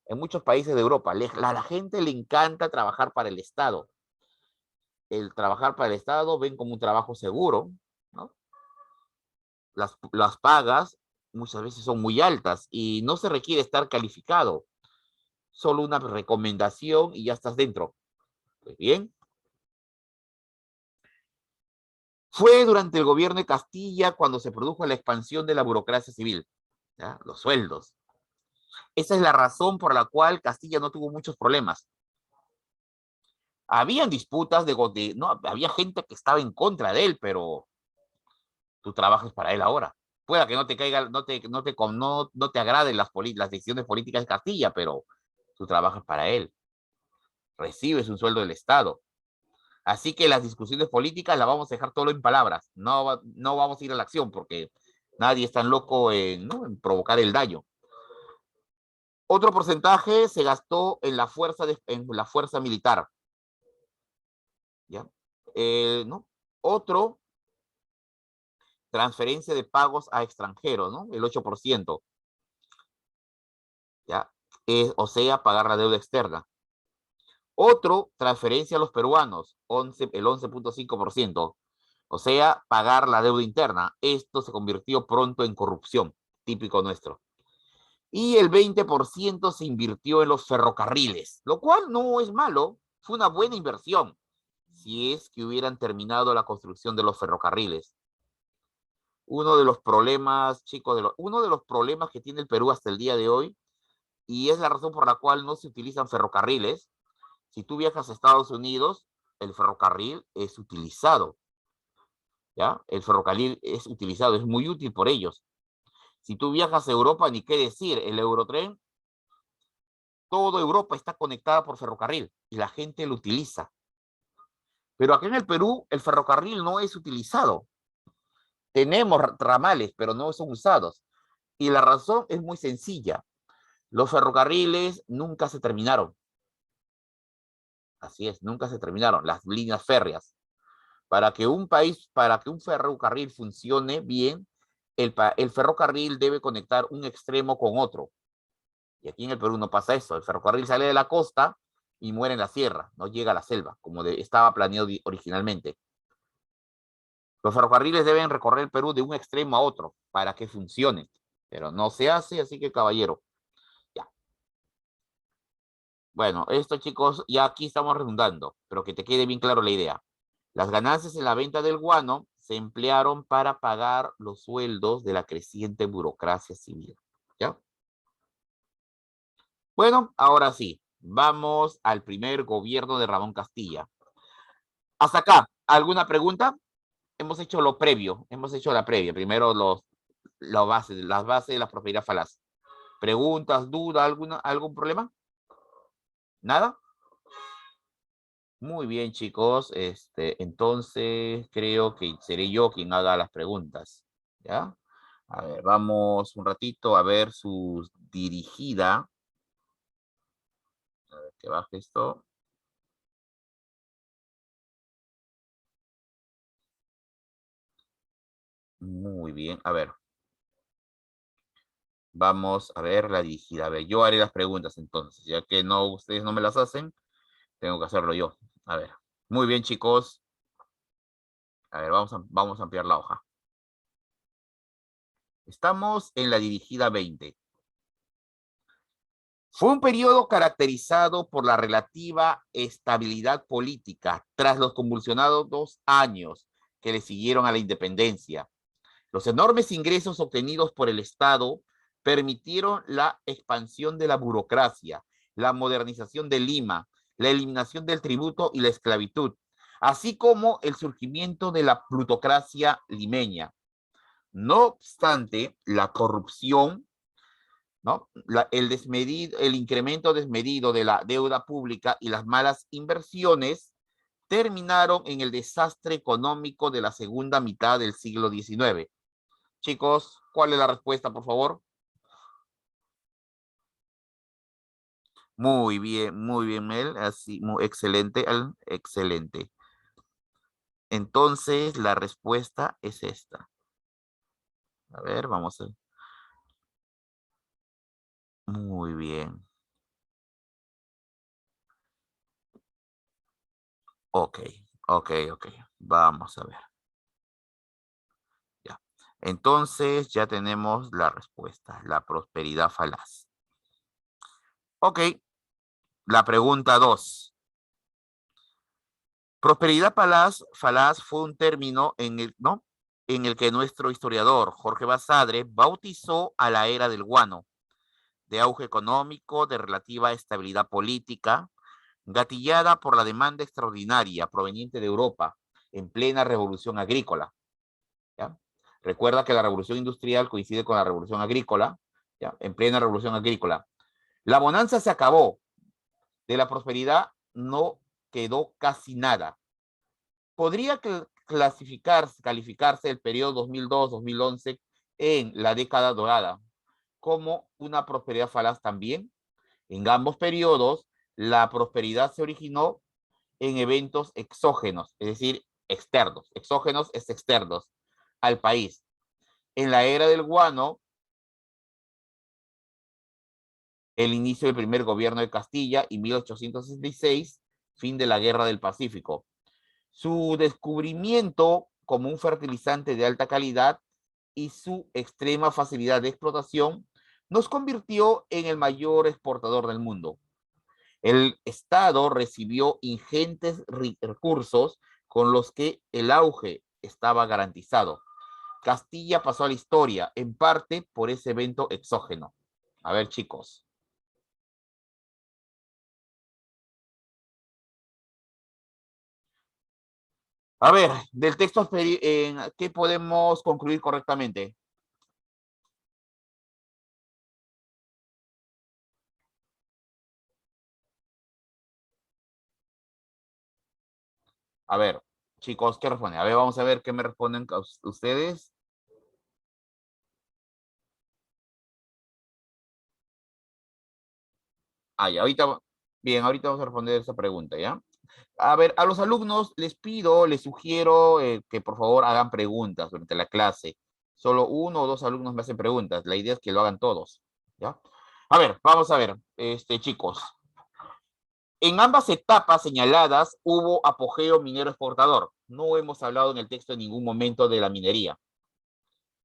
en muchos países de Europa, la gente le encanta trabajar para el Estado. El trabajar para el Estado ven como un trabajo seguro, ¿no? Las pagas muchas veces son muy altas y no se requiere estar calificado, solo una recomendación y ya estás dentro. Pues bien, fue durante el gobierno de Castilla cuando se produjo la expansión de la burocracia civil, ¿ya? Los sueldos. Esa es la razón por la cual Castilla no tuvo muchos problemas. Habían disputas no, había gente que estaba en contra de él, pero tú trabajas para él ahora. Pueda que no te caiga, no te agraden las decisiones políticas de Castilla, pero tú trabajas para él. Recibes un sueldo del Estado. Así que las discusiones políticas las vamos a dejar todo en palabras. No vamos a ir a la acción porque nadie es tan loco ¿no? en provocar el daño. Otro porcentaje se gastó en en la fuerza militar. ¿Ya? ¿No? Otro, transferencia de pagos a extranjeros, ¿no? El 8%. ¿Ya? O sea, pagar la deuda externa. Otro, transferencia a los peruanos, el 11.5%. O sea, pagar la deuda interna. Esto se convirtió pronto en corrupción, típico nuestro. Y el 20% se invirtió en los ferrocarriles, lo cual no es malo, fue una buena inversión, si es que hubieran terminado la construcción de los ferrocarriles. Uno de los problemas, chicos, uno de los problemas que tiene el Perú hasta el día de hoy, y es la razón por la cual no se utilizan ferrocarriles. Si tú viajas a Estados Unidos, el ferrocarril es utilizado, ¿ya? El ferrocarril es utilizado, es muy útil por ellos. Si tú viajas a Europa, ni qué decir, el Eurotren, toda Europa está conectada por ferrocarril y la gente lo utiliza. Pero aquí en el Perú, el ferrocarril no es utilizado. Tenemos ramales, pero no son usados. Y la razón es muy sencilla. Los ferrocarriles nunca se terminaron. Así es, nunca se terminaron. Las líneas férreas. Para que un ferrocarril funcione bien, el ferrocarril debe conectar un extremo con otro. Y aquí en el Perú no pasa eso. El ferrocarril sale de la costa y muere en la sierra, no llega a la selva, como estaba planeado originalmente. Los ferrocarriles deben recorrer el Perú de un extremo a otro para que funcione, pero no se hace, así que caballero, ya. Bueno, esto chicos, ya aquí estamos redundando, pero que te quede bien claro la idea. Las ganancias en la venta del guano se emplearon para pagar los sueldos de la creciente burocracia civil, ¿ya? Bueno, ahora sí, vamos al primer gobierno de Ramón Castilla. Hasta acá, ¿alguna pregunta? Hemos hecho lo previo, hemos hecho la previa. Primero las bases de la propiedad falaz. ¿Preguntas, dudas, algún problema? ¿Nada? Muy bien, chicos. Entonces creo que seré yo quien haga las preguntas. ¿Ya? A ver, vamos un ratito a ver su dirigida. A ver, que baje esto. Muy bien. A ver. Vamos a ver la dirigida. A ver, yo haré las preguntas entonces. Ya que ustedes no me las hacen, tengo que hacerlo yo. A ver. Muy bien, chicos. A ver, vamos a ampliar la hoja. Estamos en la dirigida 20. Fue un periodo caracterizado por la relativa estabilidad política tras los convulsionados 2 años que le siguieron a la independencia. Los enormes ingresos obtenidos por el Estado permitieron la expansión de la burocracia, la modernización de Lima, la eliminación del tributo y la esclavitud, así como el surgimiento de la plutocracia limeña. No obstante, la corrupción ¿no? El incremento desmedido de la deuda pública y las malas inversiones terminaron en el desastre económico de la segunda mitad del siglo XIX. Chicos, ¿cuál es la respuesta, por favor? Muy bien, Mel. Así, muy excelente, excelente. Entonces, la respuesta es esta. A ver, vamos a ver. Muy bien. Ok, ok. Vamos a ver. Ya. Entonces, ya tenemos la respuesta, la prosperidad falaz. Ok, la pregunta 2. Prosperidad falaz fue un término ¿no? en el que nuestro historiador Jorge Basadre bautizó a la era del guano, de auge económico, de relativa estabilidad política, gatillada por la demanda extraordinaria proveniente de Europa en plena revolución agrícola. ¿Ya? Recuerda que la revolución industrial coincide con la revolución agrícola, ¿ya? En plena revolución agrícola. La bonanza se acabó, de la prosperidad no quedó casi nada. Podría calificarse el periodo 2002-2011 en la década dorada como una prosperidad falaz también. En ambos periodos, la prosperidad se originó en eventos exógenos, es decir, externos. Exógenos es externos al país. En la era del guano, el inicio del primer gobierno de Castilla y 1866, fin de la Guerra del Pacífico. Su descubrimiento como un fertilizante de alta calidad y su extrema facilidad de explotación nos convirtió en el mayor exportador del mundo. El Estado recibió ingentes recursos con los que el auge estaba garantizado. Castilla pasó a la historia, en parte por ese evento exógeno. A ver, chicos. A ver, del texto, ¿qué podemos concluir correctamente? A ver, chicos, ¿qué responden? A ver, vamos a ver qué me responden ustedes. Ah, ya, ahorita, bien, ahorita vamos a responder esa pregunta, ¿ya? A ver, a los alumnos les pido, les sugiero que por favor hagan preguntas durante la clase. Solo uno o dos alumnos me hacen preguntas. La idea es que lo hagan todos, ¿ya? A ver, vamos a ver, chicos. En ambas etapas señaladas hubo apogeo minero exportador. No hemos hablado en el texto en ningún momento de la minería,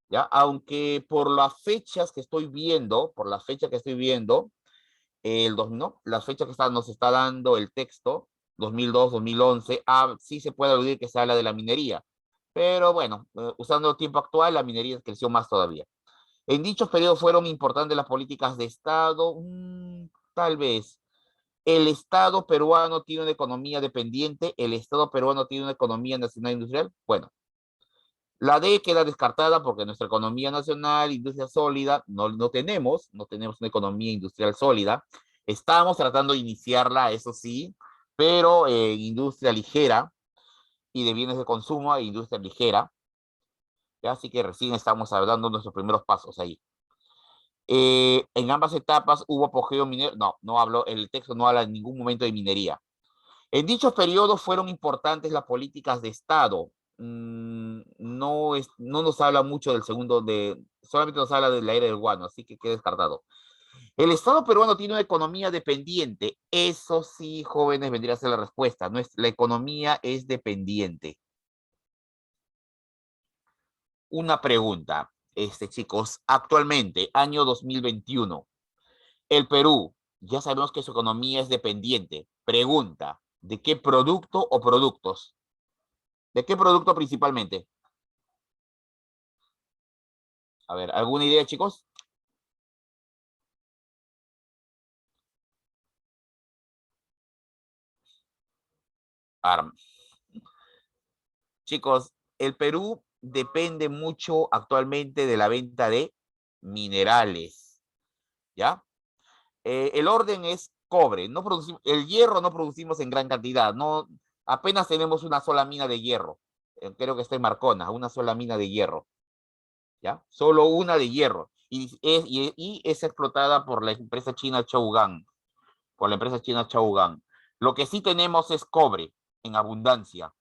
¿ya? Aunque por las fechas que estoy viendo, ¿no? Las fechas que nos está dando el texto, 2002, 2011, sí se puede aludir que se habla de la minería. Pero bueno, usando el tiempo actual, la minería creció más todavía. En dichos periodos fueron importantes las políticas de Estado, tal vez. El Estado peruano tiene una economía dependiente, el Estado peruano tiene una economía nacional industrial. Bueno, la D queda descartada porque nuestra economía nacional, industria sólida, no tenemos una economía industrial sólida. Estamos tratando de iniciarla, eso sí, pero en industria ligera y de bienes de consumo e industria ligera. ¿Ya? Así que recién estamos dando nuestros primeros pasos ahí. En ambas etapas hubo apogeo minero. No, no hablo, el texto no habla en ningún momento de minería. En dichos periodos fueron importantes las políticas de Estado. No nos habla mucho del solamente nos habla de la era del guano, así que queda descartado. El Estado peruano tiene una economía dependiente. Eso sí, jóvenes, vendría a ser la respuesta. La economía es dependiente. Una pregunta, chicos, actualmente, año 2021, el Perú, ya sabemos que su economía es dependiente. Pregunta, ¿de qué producto o productos? ¿De qué producto principalmente? A ver, ¿alguna idea, chicos? Arm. Chicos, el Perú depende mucho actualmente de la venta de minerales. ¿ya? El orden es cobre. No producimos, el hierro no producimos en gran cantidad. No, apenas tenemos una sola mina de hierro. Creo que está en Marcona, una sola mina de hierro. ¿Ya? Solo una de hierro. Y es explotada por la empresa china Chougang. Por la empresa china Chougang. Lo que sí tenemos es cobre en abundancia.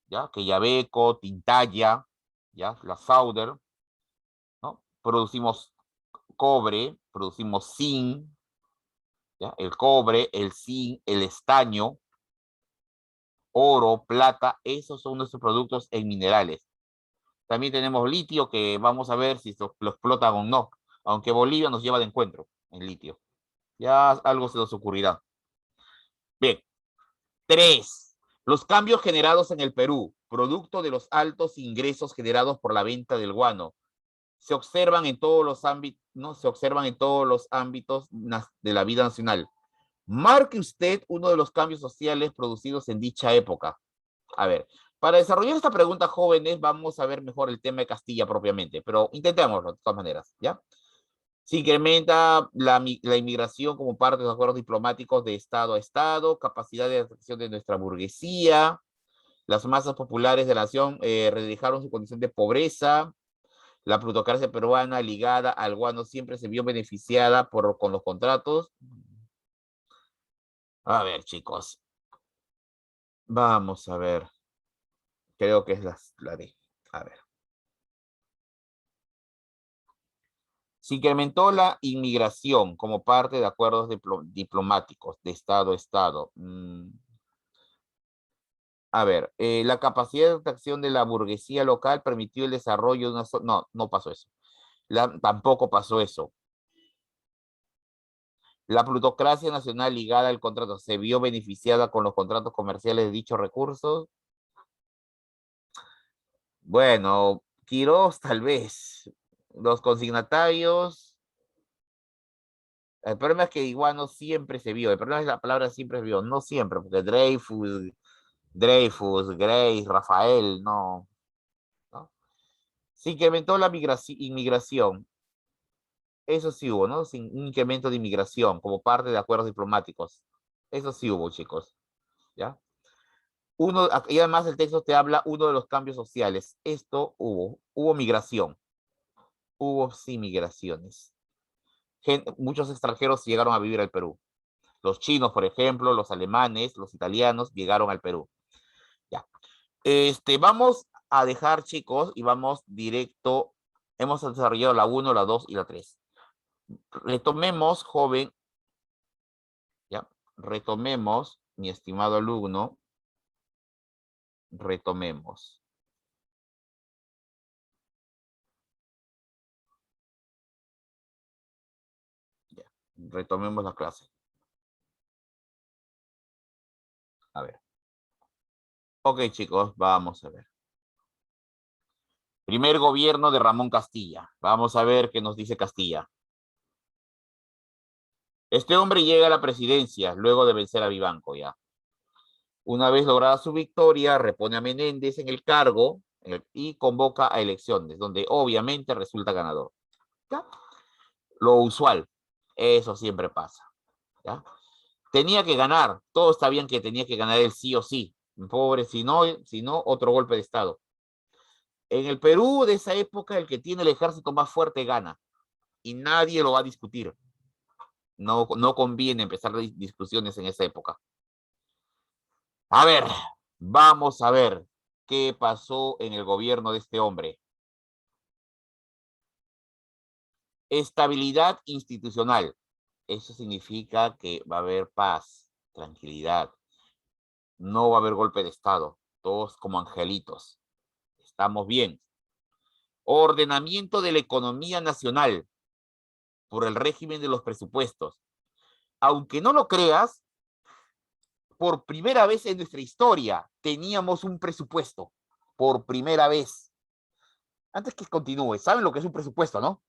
¿Ya? Quellaveco, Tintaya, ¿ya? La Sauder, ¿no? Producimos cobre, producimos zinc, ¿ya? El cobre, el zinc, el estaño, oro, plata, esos son nuestros productos en minerales. También tenemos litio que vamos a ver si lo explotan o no, aunque Bolivia nos lleva de encuentro en litio. Ya algo se nos ocurrirá. Bien, 3. Los cambios generados en el Perú, producto de los altos ingresos generados por la venta del guano, se observan en todos los ámbitos, ¿no? Se observan en todos los ámbitos de la vida nacional. Marque usted uno de los cambios sociales producidos en dicha época. A ver, para desarrollar esta pregunta, jóvenes, vamos a ver mejor el tema de Castilla propiamente, pero intentémoslo de todas maneras, ¿ya? Se incrementa la inmigración como parte de los acuerdos diplomáticos de Estado a Estado, capacidad de atracción de nuestra burguesía, las masas populares de la nación redujeron su condición de pobreza, la plutocracia peruana ligada al guano siempre se vio beneficiada con los contratos. A ver, chicos. Vamos a ver. Creo que es la D. A ver. Se incrementó la inmigración como parte de acuerdos diplomáticos de Estado a Estado. A ver, la capacidad de atracción de la burguesía local permitió el desarrollo de una... No, no pasó eso. Tampoco pasó eso. La plutocracia nacional ligada al contrato se vio beneficiada con los contratos comerciales de dichos recursos. Bueno, Quirós tal vez. Los consignatarios. El problema es que igual no siempre se vio. El problema es que la palabra siempre se vio. No siempre, porque Dreyfus, Grace, Rafael, no. ¿No? Se incrementó la inmigración. Eso sí hubo, ¿no? Sin un incremento de inmigración como parte de acuerdos diplomáticos. Eso sí hubo, chicos. ¿Ya? Y además el texto te habla uno de los cambios sociales. Esto hubo migración. Hubo sí migraciones. Muchos extranjeros llegaron a vivir al Perú. Los chinos, por ejemplo, los alemanes, los italianos llegaron al Perú. Ya. Vamos a dejar, chicos, y vamos directo. Hemos desarrollado la 1, la 2 y la 3. Retomemos, joven. Ya. Retomemos, mi estimado alumno. Retomemos. Ya. Retomemos la clase. A ver. Ok, chicos, vamos a ver. Primer gobierno de Ramón Castilla. Vamos a ver qué nos dice Castilla. Este hombre llega a la presidencia luego de vencer a Vivanco, ya. Una vez lograda su victoria, repone a Menéndez en el cargo y convoca a elecciones, donde obviamente resulta ganador. ¿Ya? Lo usual, eso siempre pasa. ¿Ya? Tenía que ganar, todos sabían que tenía que ganar él sí o sí. Pobre, si no, otro golpe de Estado. En el Perú de esa época, el que tiene el ejército más fuerte gana. Y nadie lo va a discutir. No, no conviene empezar discusiones en esa época. A ver, vamos a ver qué pasó en el gobierno de este hombre. Estabilidad institucional. Eso significa que va a haber paz, tranquilidad. No va a haber golpe de Estado. Todos como angelitos. Estamos bien. Ordenamiento de la economía nacional por el régimen de los presupuestos. Aunque no lo creas, por primera vez en nuestra historia teníamos un presupuesto. Por primera vez. Antes que continúe, ¿saben lo que es un presupuesto, no?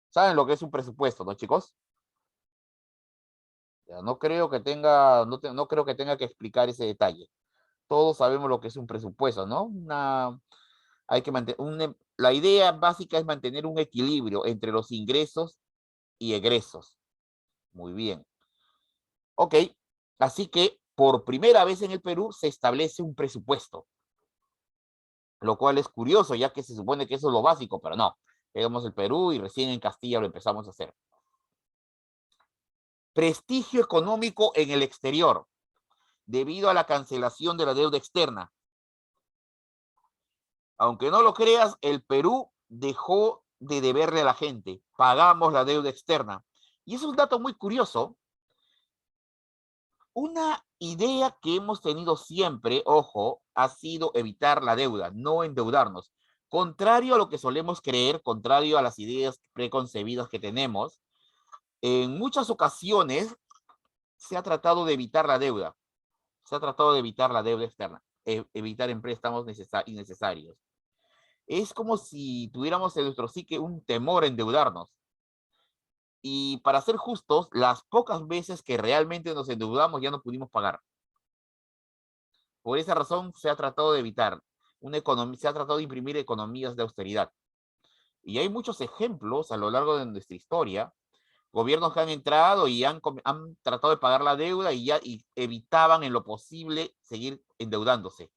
¿Saben lo que es un presupuesto, no, chicos? Ya, no creo que tenga, no creo que tenga que explicar ese detalle. Todos sabemos lo que es un presupuesto, ¿no? Hay que mantener, la idea básica es mantener un equilibrio entre los ingresos y egresos. Muy bien. Ok, así que por primera vez en el Perú se establece un presupuesto, lo cual es curioso, ya que se supone que eso es lo básico, pero no. Llegamos al Perú y recién en Castilla lo empezamos a hacer. Prestigio económico en el exterior, debido a la cancelación de la deuda externa. Aunque no lo creas, el Perú dejó de deberle a la gente. Pagamos la deuda externa. Y es un dato muy curioso. Una idea que hemos tenido siempre, ojo, ha sido evitar la deuda, no endeudarnos. Contrario a lo que solemos creer, contrario a las ideas preconcebidas que tenemos, en muchas ocasiones se ha tratado de evitar la deuda. Se ha tratado de evitar la deuda externa, evitar préstamos innecesarios. Es como si tuviéramos en nuestro psique un temor a endeudarnos. Y para ser justos, las pocas veces que realmente nos endeudamos ya no pudimos pagar. Por esa razón se ha tratado de evitar se ha tratado de imprimir economías de austeridad. Y hay muchos ejemplos a lo largo de nuestra historia, gobiernos que han entrado y han tratado de pagar la deuda y evitaban en lo posible seguir endeudándose.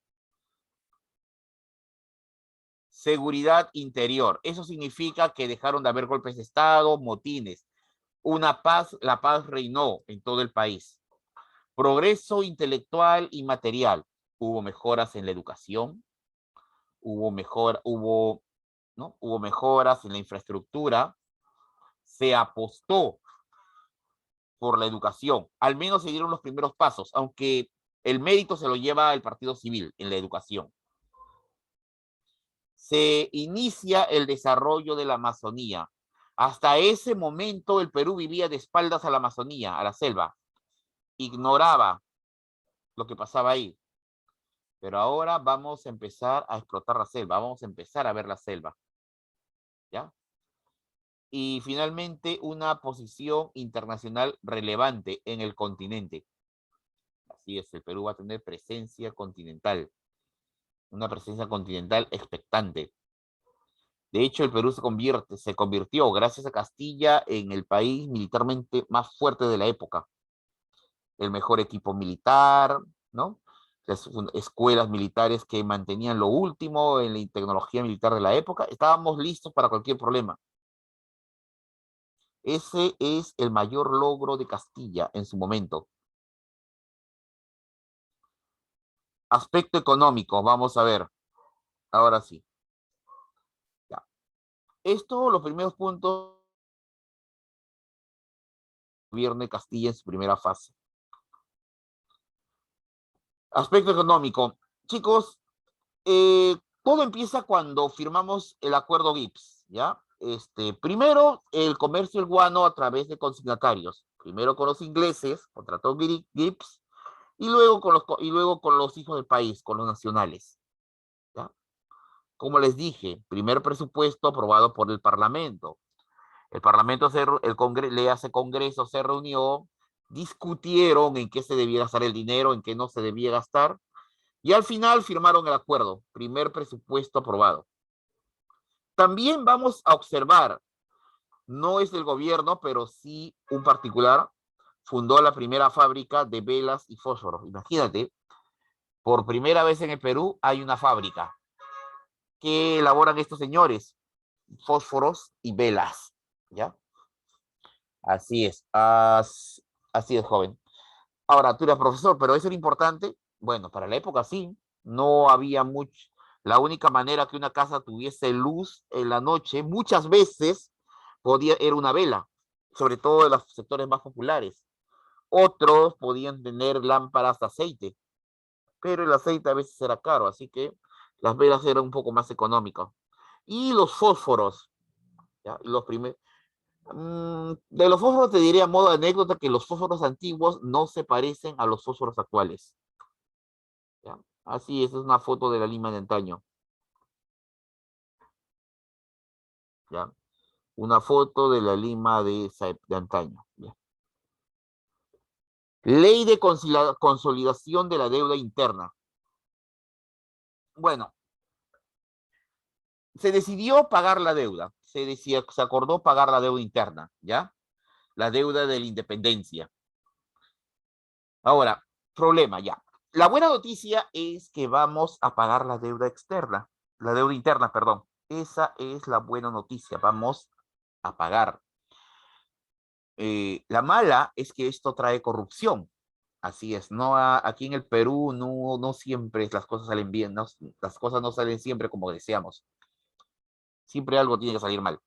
Seguridad interior. Eso significa que dejaron de haber golpes de Estado, motines. La paz reinó en todo el país. Progreso intelectual y material. Hubo mejoras en la educación, hubo mejoras en la infraestructura, se apostó por la educación, al menos se dieron los primeros pasos, aunque el mérito se lo lleva el Partido Civil en la educación. Se inicia el desarrollo de la Amazonía. Hasta ese momento el Perú vivía de espaldas a la Amazonía, a la selva. Ignoraba lo que pasaba ahí. Pero ahora vamos a empezar a explotar la selva, vamos a empezar a ver la selva. ¿Ya? Y finalmente una posición internacional relevante en el continente. Así es, el Perú va a tener presencia continental, una presencia continental expectante. De hecho, el Perú se convirtió, gracias a Castilla, en el país militarmente más fuerte de la época. El mejor equipo militar, ¿no? Las escuelas militares que mantenían lo último en la tecnología militar de la época. Estábamos listos para cualquier problema. Ese es el mayor logro de Castilla en su momento. Aspecto económico, vamos a ver. Ahora sí. Ya. Esto, los primeros puntos gobierno de Castilla en su primera fase. Aspecto económico. Chicos, todo empieza cuando firmamos el acuerdo GIPS, ¿ya? Primero, el comercio del guano a través de consignatarios. Primero con los ingleses, contrató GIPS, y luego con los hijos del país, con los nacionales. ¿Ya? Como les dije, primer presupuesto aprobado por el Parlamento. El Parlamento, le hace Congreso, se reunió, discutieron en qué se debía gastar el dinero, en qué no se debía gastar, y al final firmaron el acuerdo, primer presupuesto aprobado. También vamos a observar, no es del gobierno, pero sí un particular, fundó la primera fábrica de velas y fósforos. Imagínate, por primera vez en el Perú hay una fábrica que elaboran estos señores, fósforos y velas, ¿ya? Así es, así es, joven. Ahora, tú eres profesor, pero ¿eso era importante? Bueno, para la época sí, no había mucho. La única manera que una casa tuviese luz en la noche, muchas veces, era una vela, sobre todo en los sectores más populares. Otros podían tener lámparas de aceite, pero el aceite a veces era caro, así que las velas eran un poco más económicas. Y los fósforos, ¿ya? De los fósforos te diré a modo de anécdota que los fósforos antiguos no se parecen a los fósforos actuales. ¿Ya? Así es una foto de la Lima de antaño. ¿Ya? Una foto de la Lima de antaño. ¿Ya? Ley de consolidación de la deuda interna. Bueno, se decidió pagar la deuda. Se acordó pagar la deuda interna, ¿ya? la deuda de la independencia. Ahora, problema ya. La buena noticia es que vamos a pagar la deuda externa, la deuda interna, perdón. Esa es la buena noticia, vamos a pagar. La mala es que esto trae corrupción. Así es, no aquí en el Perú no siempre las cosas salen bien, las cosas no salen siempre como deseamos. Siempre algo tiene que salir mal.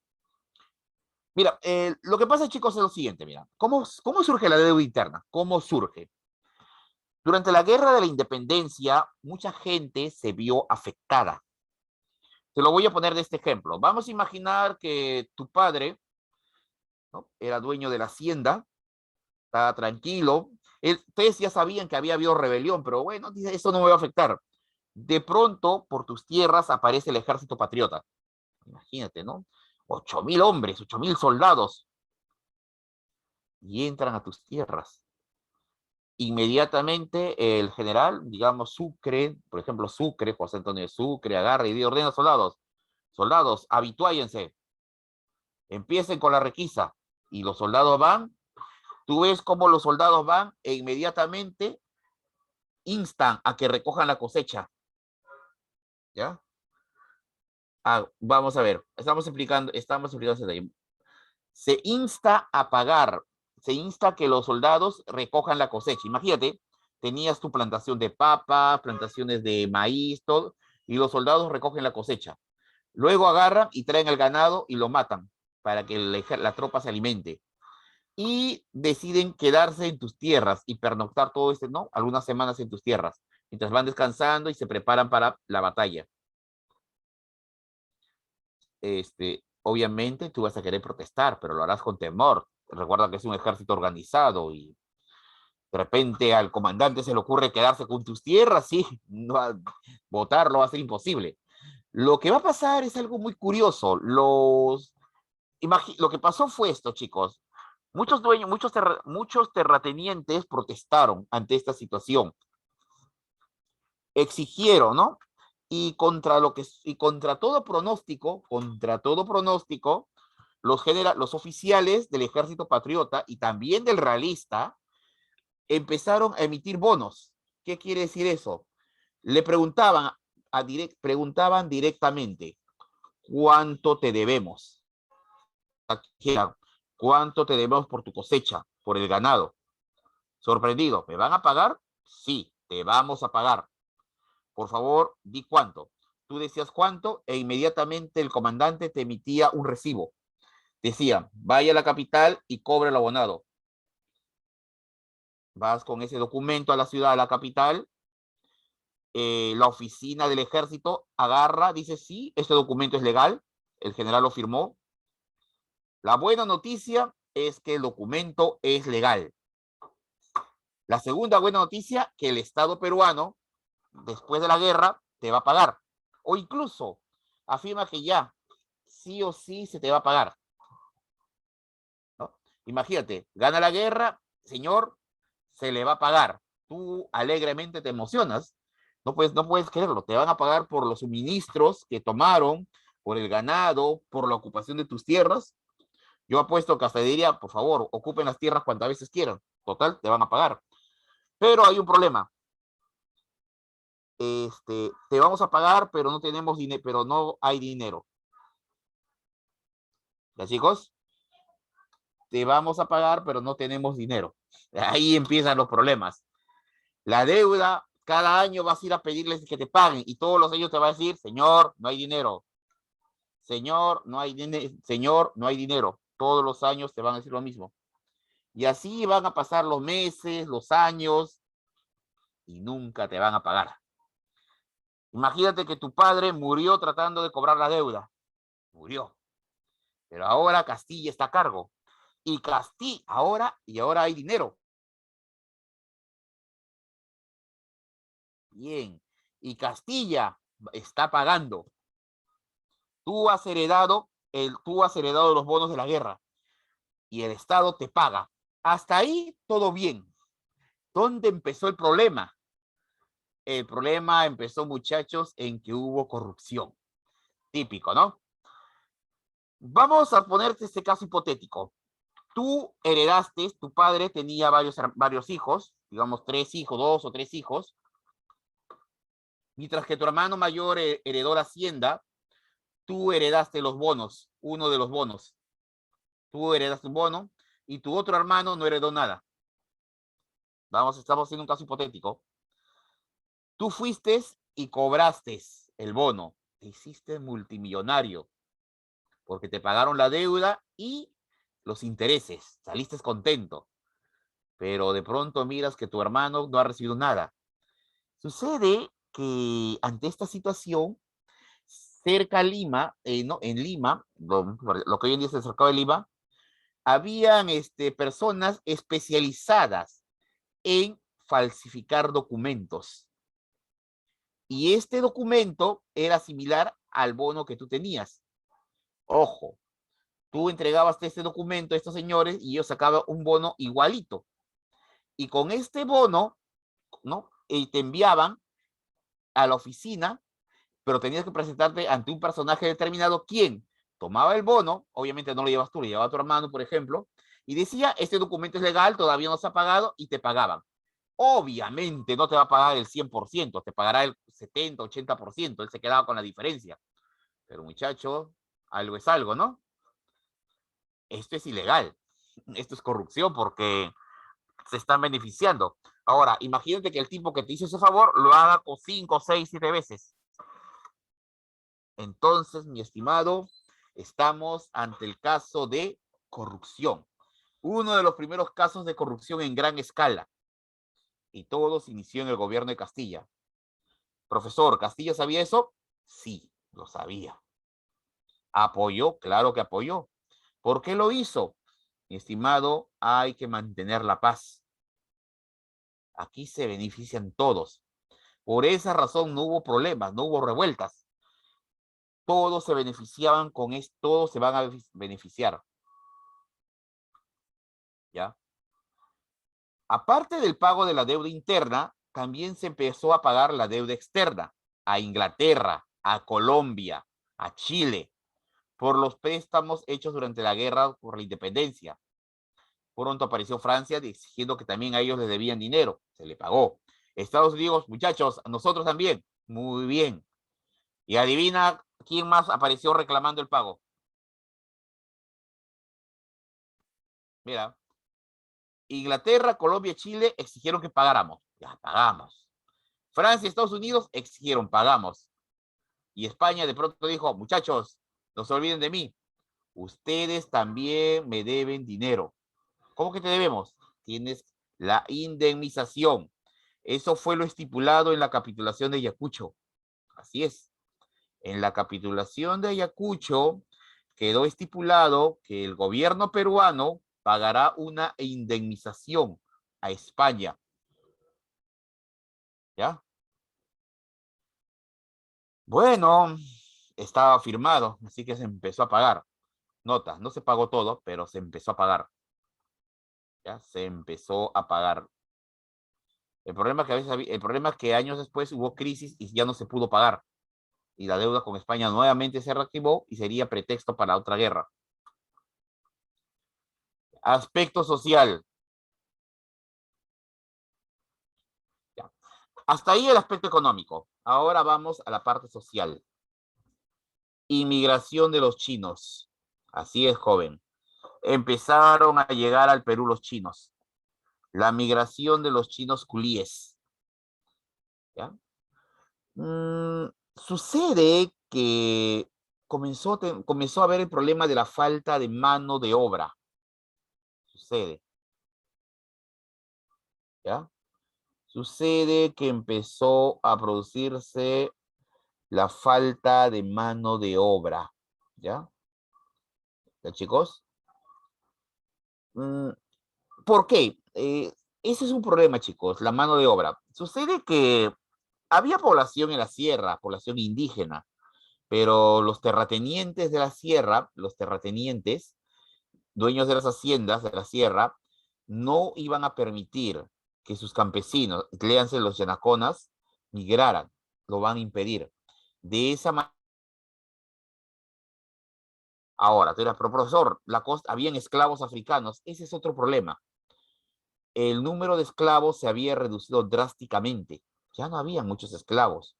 Mira, lo que pasa, chicos, es lo siguiente, mira. ¿Cómo surge la deuda interna? ¿Cómo surge? Durante la Guerra de la Independencia, mucha gente se vio afectada. Te lo voy a poner de este ejemplo. Vamos a imaginar que tu padre, ¿no?, era dueño de la hacienda, estaba tranquilo. Ustedes ya sabían que había habido rebelión, pero bueno, dice, eso no me va a afectar. De pronto, por tus tierras aparece el ejército patriota. Imagínate, ¿no? 8.000 hombres, 8.000 soldados, y entran a tus tierras. Inmediatamente el general, digamos Sucre, por ejemplo Sucre, José Antonio de Sucre, agarra y ordena a soldados, habitúyense, empiecen con la requisa, y los soldados van, tú ves cómo los soldados van e inmediatamente instan a que recojan la cosecha, ¿ya? Vamos a ver, estamos explicando se insta a pagar, se insta a que los soldados recojan la cosecha. Imagínate, tenías tu plantación de papa, plantaciones de maíz, todo, y los soldados recogen la cosecha. Luego agarran y traen el ganado y lo matan para que la tropa se alimente. Y deciden quedarse en tus tierras y pernoctar todo ¿no? Algunas semanas en tus tierras, mientras van descansando y se preparan para la batalla. Obviamente tú vas a querer protestar, pero lo harás con temor. Recuerda que es un ejército organizado y de repente al comandante se le ocurre quedarse con tus tierras, sí, no, votarlo va a ser imposible. Lo que va a pasar es algo muy curioso. Lo que pasó fue esto, chicos. Muchos dueños, muchos terratenientes protestaron ante esta situación. Exigieron, ¿no? Y contra todo pronóstico, los oficiales del ejército patriota y también del realista empezaron a emitir bonos. ¿Qué quiere decir eso? Le preguntaban directamente, ¿cuánto te debemos? ¿Cuánto te debemos por tu cosecha, por el ganado? Sorprendido, ¿me van a pagar? Sí, te vamos a pagar. Por favor, di cuánto. Tú decías cuánto e inmediatamente el comandante te emitía un recibo. Decía, vaya a la capital y cobre el abonado. Vas con ese documento a la ciudad, a la capital, la oficina del ejército agarra, dice, sí, este documento es legal, el general lo firmó. La buena noticia es que el documento es legal. La segunda buena noticia, que el Estado peruano, después de la guerra, te va a pagar. O incluso afirma que ya, sí o sí, se te va a pagar, ¿no? Imagínate, gana la guerra, señor, se le va a pagar. Tú alegremente te emocionas, no puedes creerlo, te van a pagar por los suministros que tomaron, por el ganado, por la ocupación de tus tierras. Yo apuesto que hasta diría, por favor, ocupen las tierras cuantas veces quieran, total, te van a pagar. Pero hay un problema. Te vamos a pagar, pero no tenemos dinero, pero no hay dinero. ¿Ya, chicos? Te vamos a pagar, pero no tenemos dinero. Ahí empiezan los problemas. La deuda, cada año vas a ir a pedirles que te paguen y todos los años te va a decir, señor, no hay dinero. Señor, no hay dinero. Señor, no hay dinero. Todos los años te van a decir lo mismo. Y así van a pasar los meses, los años, y nunca te van a pagar. Imagínate que tu padre murió tratando de cobrar la deuda. Murió. Pero ahora Castilla está a cargo. Y ahora hay dinero. Bien. Y Castilla está pagando. Tú has heredado los bonos de la guerra y el Estado te paga. Hasta ahí todo bien. ¿Dónde empezó el problema? El problema empezó, muchachos, en que hubo corrupción. Típico, ¿no? Vamos a ponerte este caso hipotético. Tú heredaste, tu padre tenía varios hijos, digamos 3 hijos, 2 o 3 hijos, mientras que tu hermano mayor heredó la hacienda, tú heredaste los bonos, uno de los bonos. Tú heredaste un bono y tu otro hermano no heredó nada. Estamos haciendo un caso hipotético. Tú fuiste y cobraste el bono. Te hiciste multimillonario porque te pagaron la deuda y los intereses. Saliste contento. Pero de pronto miras que tu hermano no ha recibido nada. Sucede que ante esta situación, cerca a Lima, ¿no? En Lima, lo que hoy en día es el cercado de Lima, habían personas especializadas en falsificar documentos. Y este documento era similar al bono que tú tenías. Ojo, tú entregabas este documento a estos señores y ellos sacaban un bono igualito. Y con este bono, ¿no? Y te enviaban a la oficina, pero tenías que presentarte ante un personaje determinado, quien tomaba el bono, obviamente no lo llevas tú, lo llevaba tu hermano, por ejemplo, y decía, este documento es legal, todavía no se ha pagado, y te pagaban. Obviamente no te va a pagar el 100%, te pagará el 70, 80%, él se quedaba con la diferencia. Pero muchacho, algo es algo, ¿no? Esto es ilegal, esto es corrupción porque se están beneficiando. Ahora, imagínate que el tipo que te hizo ese favor lo haga con 5, 6, 7 veces. Entonces, mi estimado, estamos ante el caso de corrupción. Uno de los primeros casos de corrupción en gran escala. Y todo se inició en el gobierno de Castilla. Profesor, ¿Castilla sabía eso? Sí, lo sabía. ¿Apoyó? Claro que apoyó. ¿Por qué lo hizo? Mi estimado, hay que mantener la paz. Aquí se benefician todos. Por esa razón no hubo problemas, no hubo revueltas. Todos se beneficiaban con esto, todos se van a beneficiar. ¿Ya? Aparte del pago de la deuda interna, también se empezó a pagar la deuda externa a Inglaterra, a Colombia, a Chile, por los préstamos hechos durante la guerra por la independencia. Pronto apareció Francia exigiendo que también a ellos les debían dinero. Se le pagó. Estados Unidos, muchachos, a nosotros también. Muy bien. Y adivina quién más apareció reclamando el pago. Mira, Inglaterra, Colombia, Chile exigieron que pagáramos. Ya pagamos. Francia y Estados Unidos exigieron, pagamos. Y España de pronto dijo, muchachos, no se olviden de mí. Ustedes también me deben dinero. ¿Cómo que te debemos? Tienes la indemnización. Eso fue lo estipulado en la capitulación de Ayacucho. Así es. En la capitulación de Ayacucho quedó estipulado que el gobierno peruano pagará una indemnización a España. ¿Ya? Bueno, estaba firmado, así que se empezó a pagar. Nota, no se pagó todo, pero se empezó a pagar. ¿Ya? Se empezó a pagar. El problema es que años después hubo crisis y ya no se pudo pagar. Y la deuda con España nuevamente se reactivó y sería pretexto para otra guerra. Aspecto social. Ya. Hasta ahí el aspecto económico. Ahora vamos a la parte social. Inmigración de los chinos. Así es, joven. Empezaron a llegar al Perú los chinos. La migración de los chinos culíes. ¿Ya? Sucede que comenzó a haber el problema de la falta de mano de obra. Sucede. ¿Ya? Sucede que empezó a producirse la falta de mano de obra. ¿Ya? ¿Ya, chicos? Mm, ¿Por qué? Ese es un problema, chicos, la mano de obra. Sucede que había población en la sierra, población indígena, pero los terratenientes de la sierra, los terratenientes, dueños de las haciendas de la sierra, no iban a permitir que sus campesinos, léanse los yanaconas, migraran, lo van a impedir. De esa manera Ahora, tú dirás, pero profesor, habían esclavos africanos. Ese es otro problema. El número de esclavos se había reducido drásticamente. Ya no había muchos esclavos.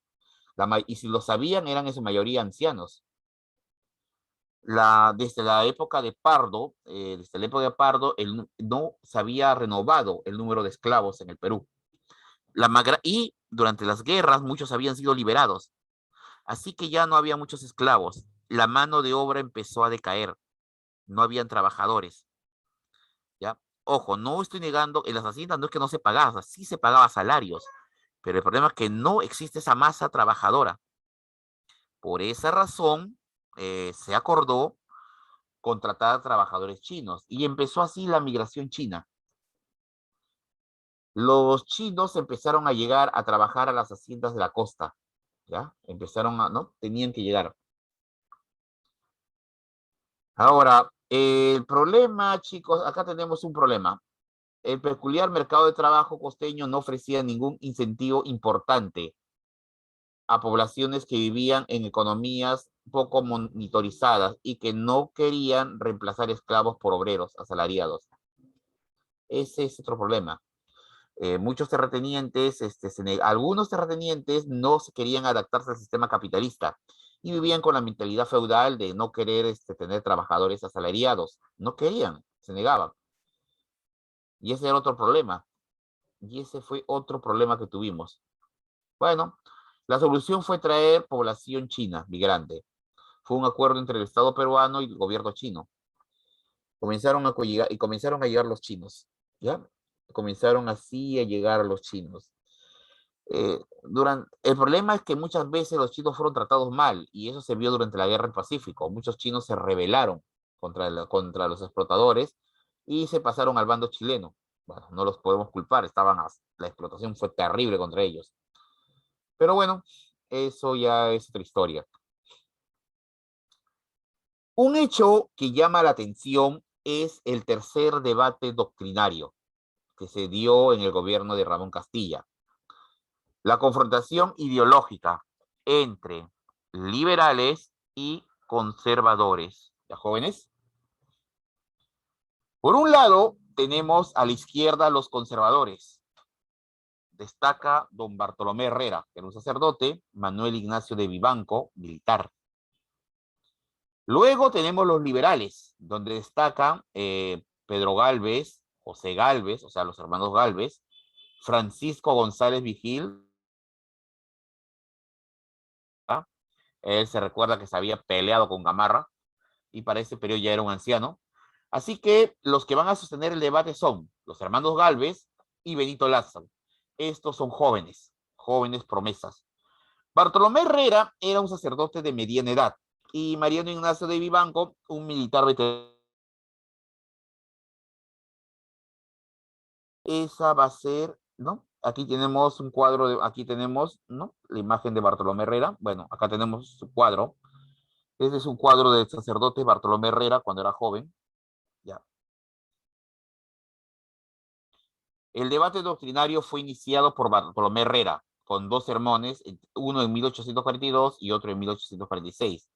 Y si los habían, eran en su mayoría ancianos. Desde la época de Pardo, no se había renovado el número de esclavos en el Perú. Y durante las guerras muchos habían sido liberados. Así que ya no había muchos esclavos. La mano de obra empezó a decaer. No habían trabajadores. ¿Ya? Ojo, no estoy negando, en las haciendas no es que no se pagaba, sí se pagaba salarios, pero el problema es que no existe esa masa trabajadora. Por esa razón, se acordó contratar trabajadores chinos y empezó así la migración china. Los chinos empezaron a llegar a trabajar a las haciendas de la costa, ¿ya? ¿No? Tenían que llegar. Ahora, el problema, chicos, acá tenemos un problema. El peculiar mercado de trabajo costeño no ofrecía ningún incentivo importante a poblaciones que vivían en economías poco monitorizadas y que no querían reemplazar esclavos por obreros asalariados. Ese es otro problema. Muchos terratenientes, algunos terratenientes no se querían adaptarse al sistema capitalista y vivían con la mentalidad feudal de no querer tener trabajadores asalariados. No querían, se negaban. Y ese era otro problema. Y ese fue otro problema que tuvimos. Bueno, la solución fue traer población china, migrante. Fue un acuerdo entre el Estado peruano y el gobierno chino. Comenzaron a llegar los chinos, ¿ya? Comenzaron así a llegar los chinos. El problema es que muchas veces los chinos fueron tratados mal y eso se vio durante la Guerra del Pacífico. Muchos chinos se rebelaron contra los explotadores y se pasaron al bando chileno. Bueno, no los podemos culpar, la explotación fue terrible contra ellos. Pero bueno, eso ya es otra historia. Un hecho que llama la atención es el tercer debate doctrinario que se dio en el gobierno de Ramón Castilla. La confrontación ideológica entre liberales y conservadores. ¿Ya, jóvenes? Por un lado, tenemos a la izquierda los conservadores. Destaca don Bartolomé Herrera, que era un sacerdote, Manuel Ignacio de Vivanco, militar. Luego tenemos los liberales, donde destacan Pedro Gálvez, José Gálvez, o sea, los hermanos Gálvez, Francisco González Vigil. ¿Ah? Él se recuerda que se había peleado con Gamarra y para ese periodo ya era un anciano. Así que los que van a sostener el debate son los hermanos Gálvez y Benito Lázaro. Estos son jóvenes, jóvenes promesas. Bartolomé Herrera era un sacerdote de mediana edad y Mariano Ignacio de Vivanco, un militar veterano. Esa va a ser, ¿no? Aquí tenemos un cuadro, aquí tenemos, ¿no? La imagen de Bartolomé Herrera. Bueno, acá tenemos su cuadro. Este es un cuadro del sacerdote Bartolomé Herrera cuando era joven. Ya. El debate doctrinario fue iniciado por Bartolomé Herrera, con dos sermones, uno en 1842 y otro en 1846,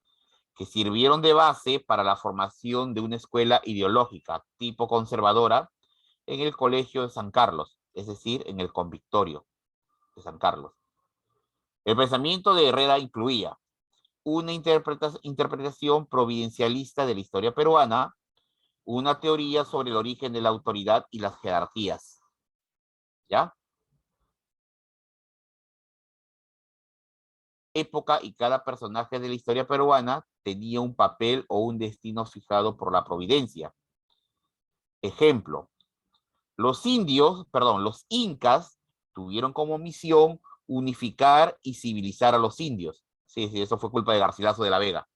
que sirvieron de base para la formación de una escuela ideológica tipo conservadora en el Colegio de San Carlos, es decir, en el Convictorio de San Carlos. El pensamiento de Herrera incluía una interpretación providencialista de la historia peruana, una teoría sobre el origen de la autoridad y las jerarquías. ¿Ya? Época y cada personaje de la historia peruana tenía un papel o un destino fijado por la providencia. Ejemplo, los incas tuvieron como misión unificar y civilizar a los indios. Sí, sí, eso fue culpa de Garcilaso de la Vega.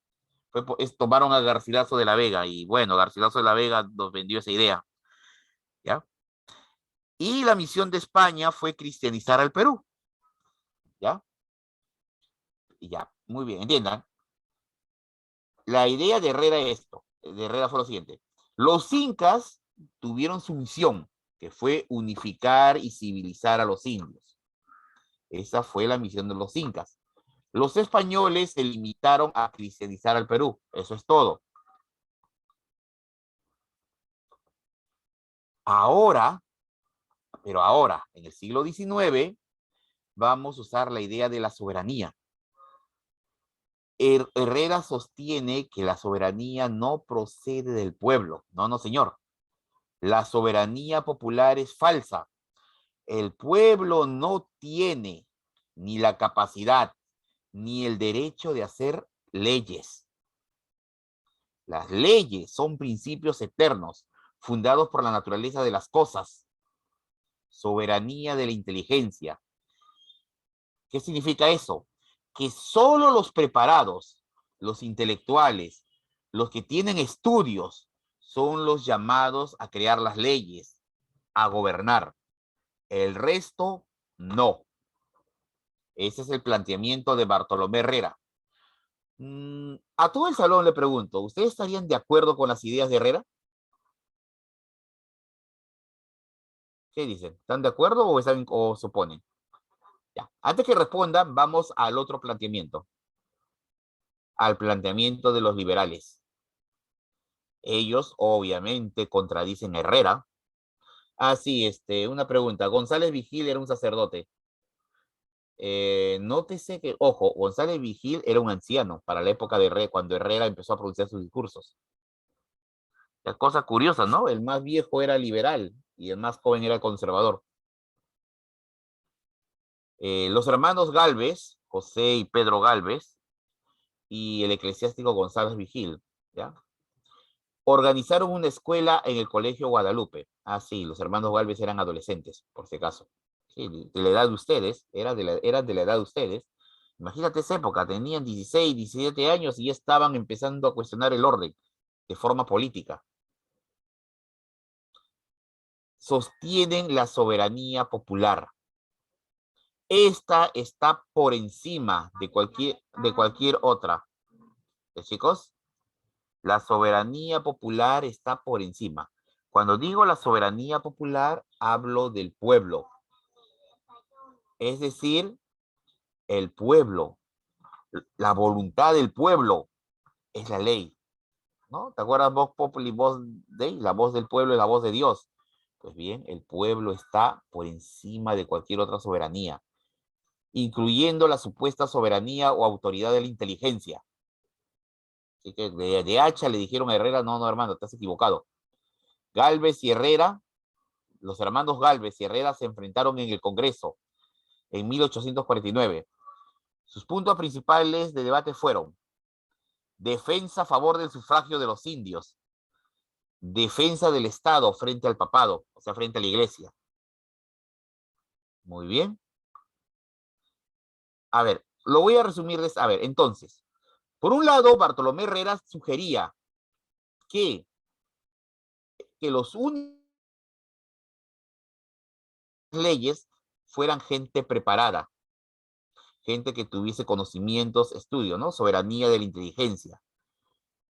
Tomaron a Garcilaso de la Vega y bueno, Garcilaso de la Vega nos vendió esa idea. ¿Ya? Y la misión de España fue cristianizar al Perú. ¿Ya? Y ya, muy bien, entiendan. La idea de Herrera fue lo siguiente. Los incas tuvieron su misión, que fue unificar y civilizar a los indios. Esa fue la misión de los incas. Los españoles se limitaron a cristianizar al Perú. Eso es todo. Ahora, pero ahora, en el siglo XIX, vamos a usar la idea de la soberanía. Herrera sostiene que la soberanía no procede del pueblo. No, no, señor. La soberanía popular es falsa. El pueblo no tiene ni la capacidad ni el derecho de hacer leyes. Las leyes son principios eternos, fundados por la naturaleza de las cosas. Soberanía de la inteligencia. ¿Qué significa eso? Que solo los preparados, los intelectuales, los que tienen estudios, son los llamados a crear las leyes, a gobernar. El resto, no. Ese es el planteamiento de Bartolomé Herrera. A todo el salón le pregunto, ¿ustedes estarían de acuerdo con las ideas de Herrera? ¿Qué dicen? ¿Están de acuerdo o se oponen? Ya. Antes que respondan, vamos al otro planteamiento, al planteamiento de los liberales. Ellos, obviamente, contradicen a Herrera. Ah, sí, una pregunta. González Vigil era un sacerdote. Nótese que, ojo, González Vigil era un anciano para la época de Herrera, cuando Herrera empezó a pronunciar sus discursos. La cosa curiosa, ¿no? El más viejo era liberal y el más joven era conservador. Los hermanos Gálvez, José y Pedro Gálvez, y el eclesiástico González Vigil, ¿ya? Organizaron una escuela en el Colegio Guadalupe. Ah, sí, los hermanos Gálvez eran adolescentes, por si acaso. Sí, de la edad de ustedes, eran de la edad de ustedes. Imagínate esa época, tenían 16, 17 años y ya estaban empezando a cuestionar el orden de forma política. Sostienen la soberanía popular. Esta está por encima de cualquier otra. Chicos, la soberanía popular está por encima. Cuando digo la soberanía popular, hablo del pueblo. Es decir, el pueblo, la voluntad del pueblo es la ley, ¿no? ¿Te acuerdas voz populi, voz Dei? La voz del pueblo es la voz de Dios. Pues bien, el pueblo está por encima de cualquier otra soberanía, incluyendo la supuesta soberanía o autoridad de la inteligencia. Así que de hacha le dijeron a Herrera, no, no, hermano, te has equivocado. Gálvez y Herrera, los hermanos Gálvez y Herrera se enfrentaron en el Congreso en 1849. Sus puntos principales de debate fueron defensa a favor del sufragio de los indios, defensa del Estado frente al papado, o sea, frente a la iglesia. Muy bien. A ver, lo voy a resumirles. A ver, entonces, por un lado, Bartolomé Herrera sugería que los únicos leyes fueran gente preparada, gente que tuviese conocimientos, estudio, ¿no? Soberanía de la inteligencia.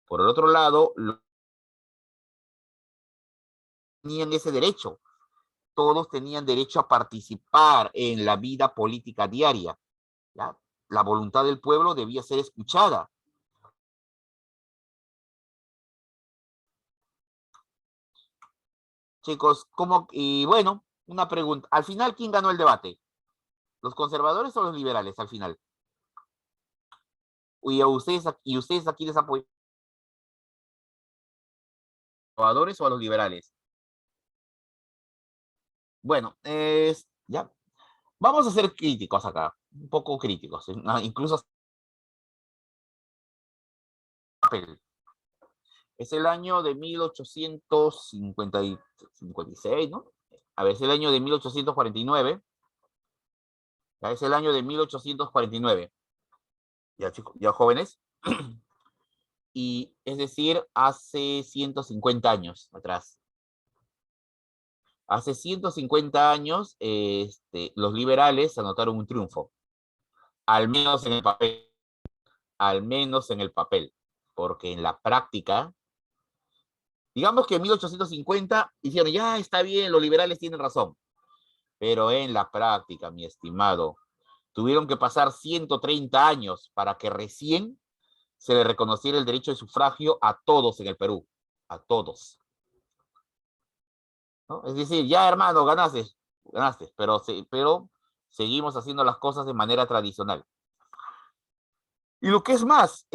Por el otro lado, tenían ese derecho. Todos tenían derecho a participar en la vida política diaria. ¿Ya? La voluntad del pueblo debía ser escuchada. Chicos, ¿cómo? Y bueno, una pregunta. Al final, ¿quién ganó el debate? ¿Los conservadores o los liberales al final? ¿Y ustedes aquí les apoyan? ¿A los conservadores o a los liberales? Bueno, ya. Vamos a ser críticos acá, un poco críticos, incluso papel. Es el año de 1856, ¿no? A ver, es el año de 1849. Ya es el año de 1849. Ya, chicos, ya jóvenes. Y es decir, hace 150 años atrás. Hace 150 años, los liberales anotaron un triunfo, al menos en el papel, al menos en el papel, porque en la práctica, digamos que en 1850 hicieron, ya está bien, los liberales tienen razón, pero en la práctica, mi estimado, tuvieron que pasar 130 años para que recién se le reconociera el derecho de sufragio a todos en el Perú, a todos. ¿no? Es decir, ya hermano, ganaste, ganaste, pero seguimos haciendo las cosas de manera tradicional. Y lo que es más,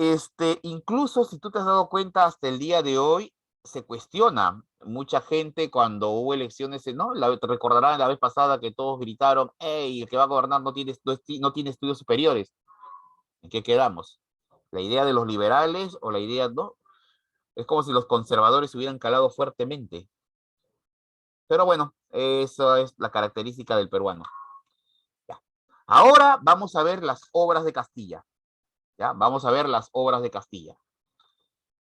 incluso si tú te has dado cuenta hasta el día de hoy, se cuestiona mucha gente cuando hubo elecciones, ¿no? Te recordarán la vez pasada que todos gritaron, hey, el que va a gobernar no tiene estudios superiores. ¿En qué quedamos? ¿La idea de los liberales o la idea, no? Es como si los conservadores hubieran calado fuertemente. Pero bueno, eso es la característica del peruano. Ya. Ahora vamos a ver las obras de Castilla. ¿Ya? Vamos a ver las obras de Castilla.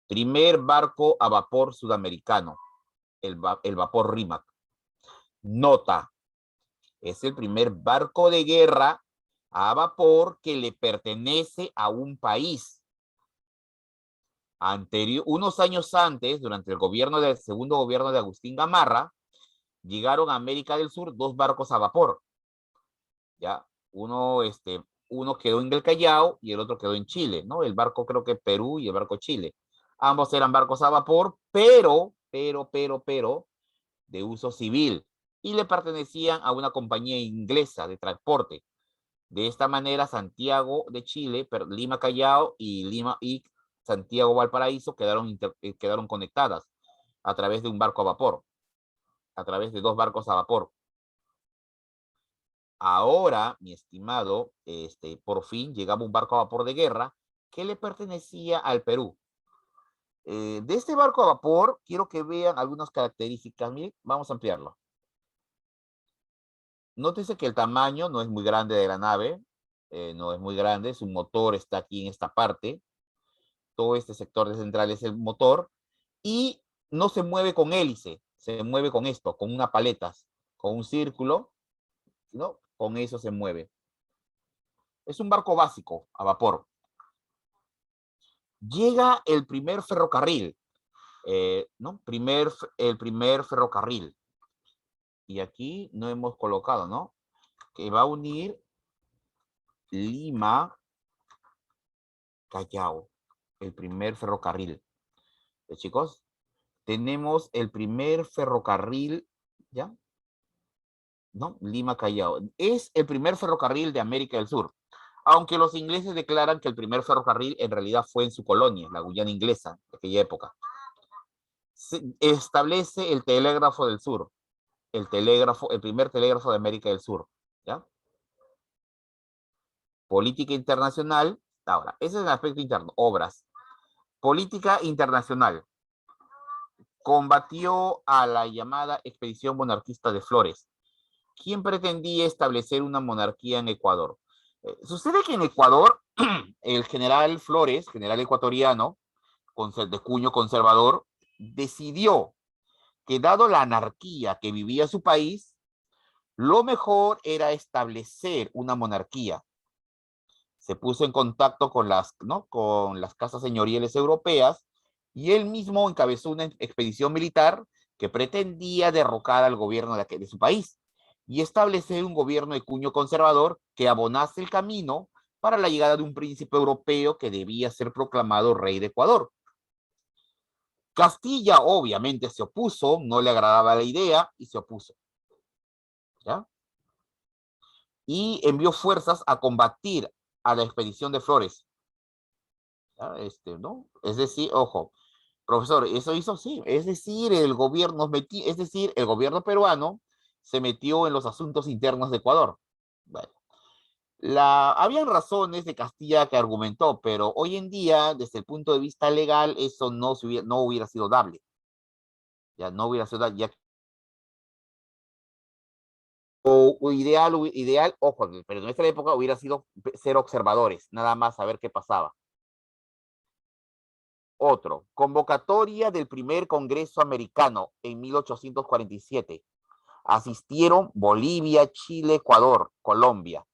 Primer barco a vapor sudamericano, el vapor Rímac. Nota, es el primer barco de guerra a vapor que le pertenece a un país. Unos años antes, durante el segundo gobierno de Agustín Gamarra, llegaron a América del Sur 2 barcos a vapor. ¿Ya? Uno quedó en el Callao y el otro quedó en Chile, ¿no? El barco creo que Perú y el barco Chile. Ambos eran barcos a vapor, pero, de uso civil y le pertenecían a una compañía inglesa de transporte. De esta manera, Santiago de Chile, Lima Callao y Lima y Santiago Valparaíso quedaron conectadas a través de un barco a vapor, a través de 2 barcos a vapor. Ahora, mi estimado, por fin llegaba un barco a vapor de guerra que le pertenecía al Perú. De este barco a vapor, quiero que vean algunas características. Miren, vamos a ampliarlo. Nótese que el tamaño no es muy grande de la nave, no es muy grande, su motor está aquí en esta parte, todo este sector de central es el motor, y no se mueve con hélice, se mueve con esto, con una paletas, con un círculo, ¿no? Con eso se mueve. Es un barco básico, a vapor. Llega el primer ferrocarril, ¿no? El primer ferrocarril. Y aquí no hemos colocado, ¿no? Que va a unir Lima, Callao, el primer ferrocarril. Chicos, tenemos el primer ferrocarril, ¿ya? ¿No? Lima, Callao. Es el primer ferrocarril de América del Sur. Aunque los ingleses declaran que el primer ferrocarril en realidad fue en su colonia, la Guyana inglesa, de aquella época. Se establece el telégrafo del sur, el primer telégrafo de América del Sur, ¿ya? Política internacional, ahora, ese es el aspecto interno, obras. Política internacional. Combatió a la llamada expedición monarquista de Flores, quien pretendía establecer una monarquía en Ecuador. Sucede que en Ecuador, el general Flores, general ecuatoriano, de cuño conservador, decidió que dado la anarquía que vivía su país, lo mejor era establecer una monarquía. Se puso en contacto con ¿no? Con las casas señoriales europeas y él mismo encabezó una expedición militar que pretendía derrocar al gobierno de su país y establecer un gobierno de cuño conservador que abonase el camino para la llegada de un príncipe europeo que debía ser proclamado rey de Ecuador. Castilla obviamente se opuso, no le agradaba la idea y se opuso. ¿Ya? Y envió fuerzas a combatir a la expedición de Flores. ¿Ya? ¿No? Es decir, ojo, profesor, eso hizo sí, es decir, el gobierno peruano se metió en los asuntos internos de Ecuador. Bueno, habían razones de Castilla que argumentó, pero hoy en día, desde el punto de vista legal, eso no hubiera sido dable. Ya no hubiera sido dable, ya ideal, ojo, pero en nuestra época hubiera sido ser observadores, nada más a ver qué pasaba. Otro, convocatoria del primer Congreso Americano en 1847. Asistieron Bolivia, Chile, Ecuador, Colombia,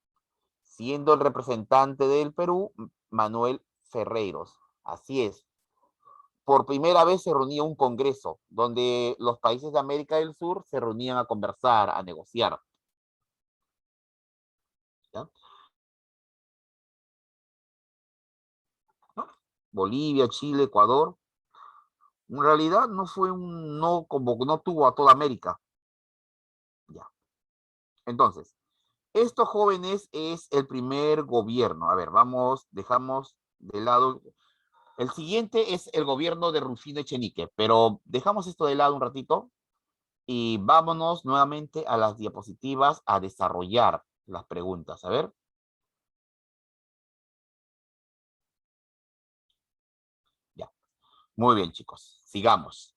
siendo el representante del Perú Manuel Ferreiros. Así es. Por primera vez se reunía un congreso donde los países de América del Sur se reunían a conversar, a negociar. ¿Ya? ¿No? Bolivia, Chile, Ecuador. En realidad no fue no tuvo a toda América. Entonces, estos jóvenes es el primer gobierno. A ver, vamos, dejamos de lado. El siguiente es el gobierno de Rufino Echenique, pero dejamos esto de lado un ratito y vámonos nuevamente a las diapositivas a desarrollar las preguntas. A ver. Ya. Muy bien, chicos. Sigamos.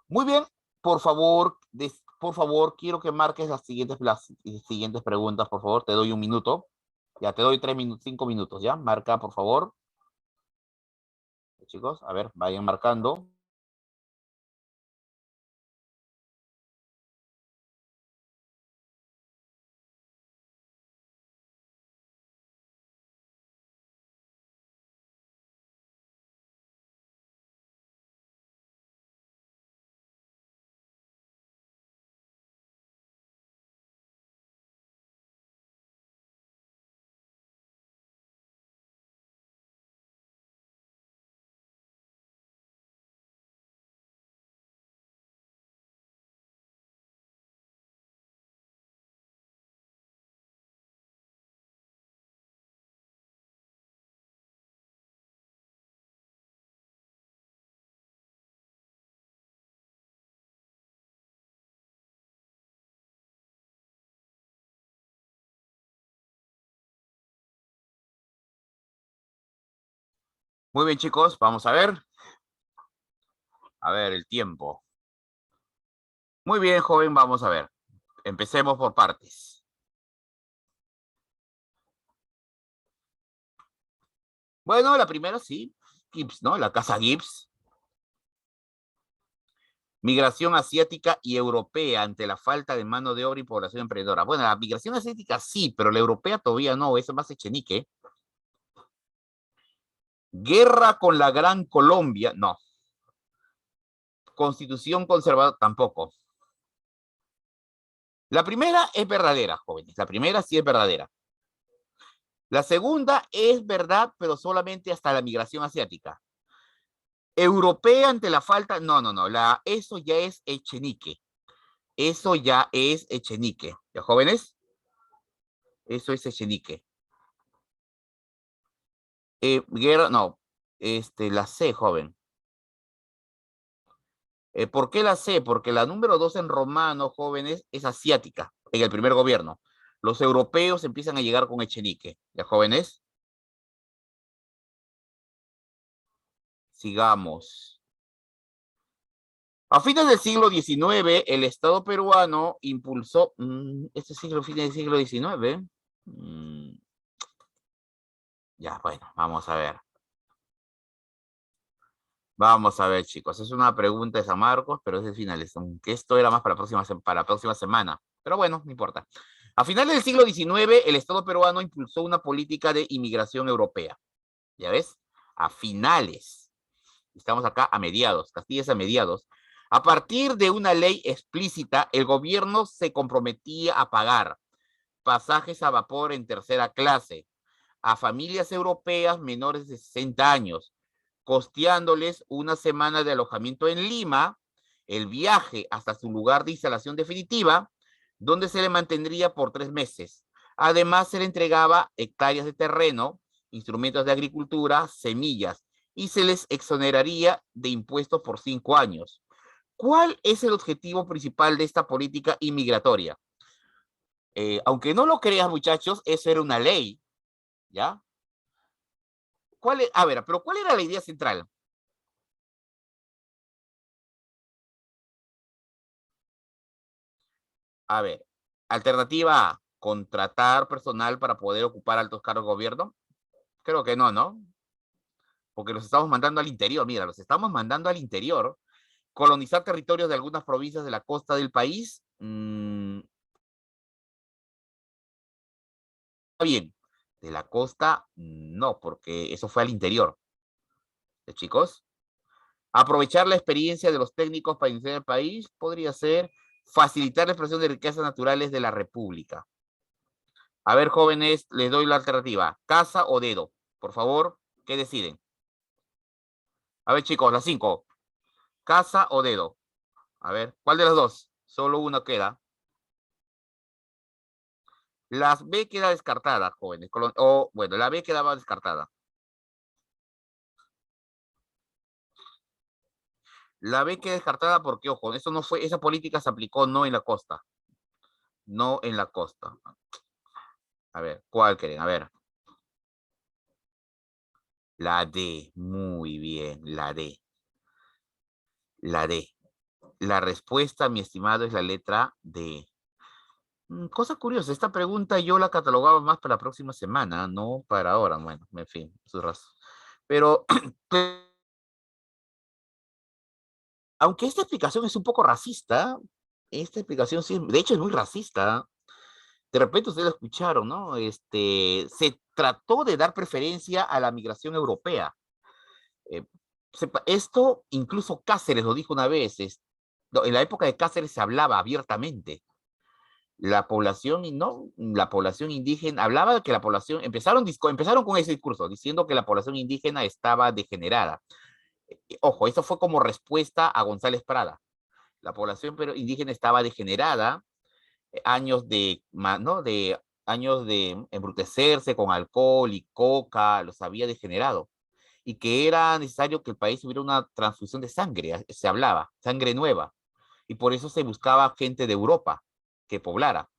Muy bien. Por favor, quiero que marques las siguientes preguntas, por favor. Te doy un minuto. Ya, te doy 3 minutos, 5 minutos, ¿ya? Marca, por favor. Chicos, a ver, vayan marcando. Muy bien, chicos, vamos a ver. A ver, el tiempo. Muy bien, joven, vamos a ver. Empecemos por partes. Bueno, la primera sí, Gibbs, ¿no? La casa Gibbs. Migración asiática y europea ante la falta de mano de obra y población emprendedora. Bueno, la migración asiática sí, pero la europea todavía no, eso es más Echenique. Guerra con la Gran Colombia, no. Constitución conservadora, tampoco. La primera es verdadera, jóvenes. La primera sí es verdadera. La segunda es verdad, pero solamente hasta la migración asiática. Europea ante la falta, no, no, no. Eso ya es Echenique. Eso ya es Echenique. ¿Ya, jóvenes? Eso es Echenique. Guerra, no. La C, joven. ¿Por qué la C? Porque la número 2 en romano, jóvenes, es asiática, en el primer gobierno. Los europeos empiezan a llegar con Echenique. ¿Ya, jóvenes? Sigamos. A fines del siglo XIX, el Estado peruano impulsó, este siglo, fines del siglo XIX, ya, bueno, vamos a ver. Vamos a ver, chicos. Es una pregunta de San Marcos, pero es de finales. Aunque esto era más para la próxima semana. Pero bueno, no importa. A finales del siglo XIX, el Estado peruano impulsó una política de inmigración europea. ¿Ya ves? A finales. Estamos acá a mediados. Castilla es a mediados. A partir de una ley explícita, el gobierno se comprometía a pagar pasajes a vapor en tercera clase a familias europeas menores de 60 años, costeándoles una semana de alojamiento en Lima, el viaje hasta su lugar de instalación definitiva, donde se le mantendría por 3 meses. Además, se le entregaba hectáreas de terreno, instrumentos de agricultura, semillas, y se les exoneraría de impuestos por 5 años. ¿Cuál es el objetivo principal de esta política inmigratoria? Aunque no lo creas, muchachos, eso era una ley, ¿ya? A ver, pero ¿cuál era la idea central? A ver, alternativa A, contratar personal para poder ocupar altos cargos de gobierno. Creo que no, ¿no? Porque los estamos mandando al interior, mira, los estamos mandando al interior. Colonizar territorios de algunas provincias de la costa del país. Está bien. De la costa, no, porque eso fue al interior. Chicos? Aprovechar la experiencia de los técnicos para iniciar el país podría ser facilitar la expresión de riquezas naturales de la República. A ver, jóvenes, les doy la alternativa. ¿Casa o dedo? Por favor, ¿qué deciden? A ver, chicos, las 5. ¿Casa o dedo? A ver, ¿cuál de las dos? Solo una queda. La B queda descartada, jóvenes. O, bueno, la B quedaba descartada. La B queda descartada porque, ojo, eso no fue, esa política se aplicó no en la costa. No en la costa. A ver, ¿cuál creen? A ver. La D. Muy bien, la D. La D. La respuesta, mi estimado, es la letra D. Cosa curiosa, esta pregunta yo la catalogaba más para la próxima semana, no para ahora. Bueno, en fin, su razón. Pero, aunque esta explicación es un poco racista, esta explicación sí, de hecho es muy racista. De repente ustedes lo escucharon, ¿no? Se trató de dar preferencia a la migración europea. Eh, esto incluso Cáceres lo dijo una vez. No, en la época de Cáceres se hablaba abiertamente. La población, no, la población indígena, hablaba de que la población, empezaron con ese discurso, diciendo que la población indígena estaba degenerada. Ojo, eso fue como respuesta a González Prada. La población indígena estaba degenerada, ¿no? De años de embrutecerse con alcohol y coca, los había degenerado. Y que era necesario que el país hubiera una transfusión de sangre, se hablaba, sangre nueva. Y por eso se buscaba gente de Europa que poblara.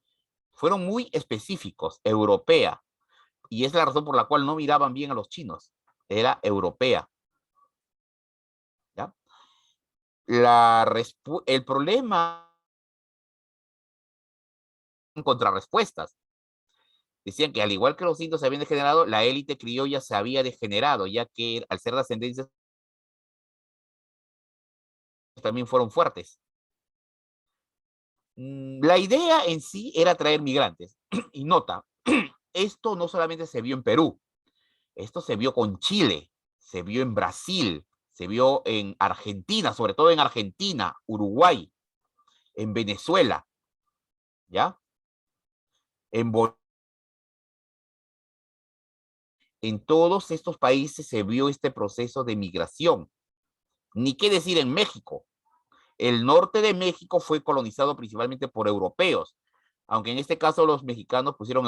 Fueron muy específicos, europea. Y es la razón por la cual no miraban bien a los chinos. Era europea. ¿Ya? El problema contrarrespuestas. Decían que al igual que los indios se habían degenerado, la élite criolla se había degenerado, ya que al ser de ascendencia también fueron fuertes. La idea en sí era traer migrantes. Y nota, esto no solamente se vio en Perú, esto se vio con Chile, se vio en Brasil, se vio en Argentina, sobre todo en Argentina, Uruguay, en Venezuela, ¿ya? En En todos estos países se vio este proceso de migración. Ni qué decir en México. El norte de México fue colonizado principalmente por europeos, aunque en este caso los mexicanos pusieron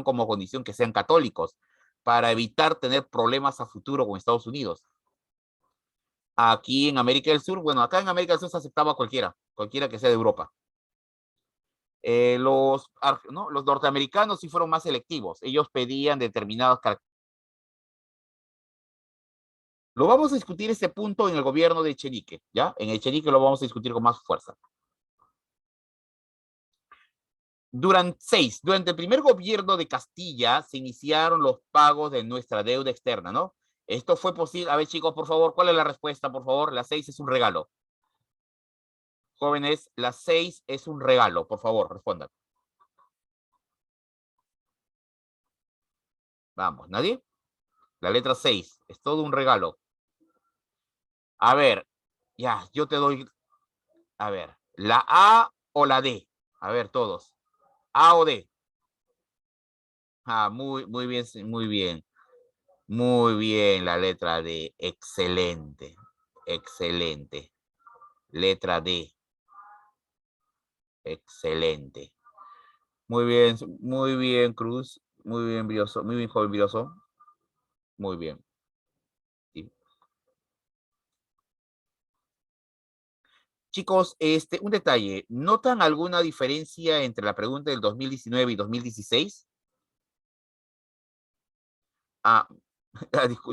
como condición que sean católicos para evitar tener problemas a futuro con Estados Unidos. Aquí en América del Sur, bueno, acá en América del Sur se aceptaba cualquiera que sea de Europa. ¿No? Los norteamericanos sí fueron más selectivos. Ellos pedían determinadas características. Lo vamos a discutir este punto en el gobierno de Echenique, ¿ya? En Echenique lo vamos a discutir con más fuerza. Durante el primer gobierno de Castilla se iniciaron los pagos de nuestra deuda externa, ¿no? Esto fue posible. A ver, chicos, por favor, ¿cuál es la respuesta? Por favor, la 6 es un regalo. Jóvenes, la 6 es un regalo. Por favor, respondan. Vamos, ¿nadie? La letra 6 es todo un regalo. A ver, ya, yo te doy. A ver, la A o la D. A ver, todos. A o D. Ah, muy bien, muy bien. Muy bien, la letra D. Excelente. Excelente. Letra D. Excelente. Muy bien, Cruz. Muy bien, Brioso. Muy bien, joven Brioso. Muy bien. Sí. Chicos, un detalle. ¿Notan alguna diferencia entre la pregunta del 2019 y 2016? Ah,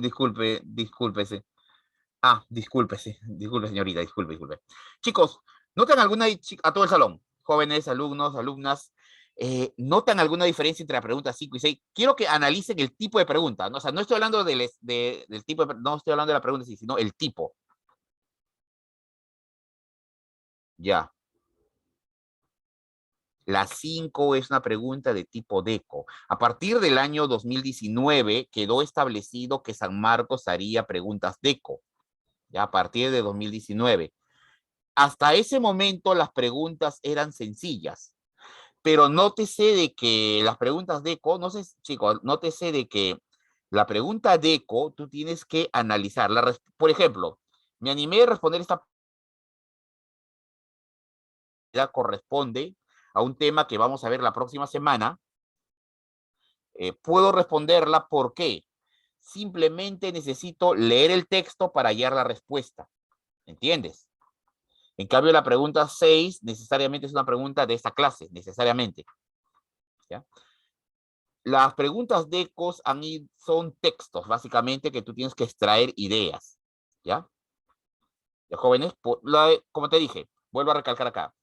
discúlpese. Ah, disculpe, señorita, disculpe. Chicos, ¿notan a todo el salón, jóvenes, alumnos, alumnas, ¿notan alguna diferencia entre la pregunta 5 y 6? Quiero que analicen el tipo de pregunta, ¿no? O sea, no estoy hablando del tipo, no estoy hablando de la pregunta, sino el tipo. Ya. La 5 es una pregunta de tipo DECO. A partir del año 2019 quedó establecido que San Marcos haría preguntas DECO, ya a partir de 2019. Hasta ese momento las preguntas eran sencillas, pero nótese de que las preguntas DECO, no sé, chicos, nótese de que la pregunta DECO tú tienes que analizarla. Por ejemplo, me animé a responder esta corresponde a un tema que vamos a ver la próxima semana, puedo responderla. ¿Por qué? Simplemente necesito leer el texto para hallar la respuesta. ¿Entiendes? En cambio, la pregunta 6 necesariamente es una pregunta de esta clase, necesariamente. ¿Ya? Las preguntas de ECOS son textos, básicamente, que tú tienes que extraer ideas. ¿Ya? De jóvenes, como te dije, vuelvo a recalcar acá.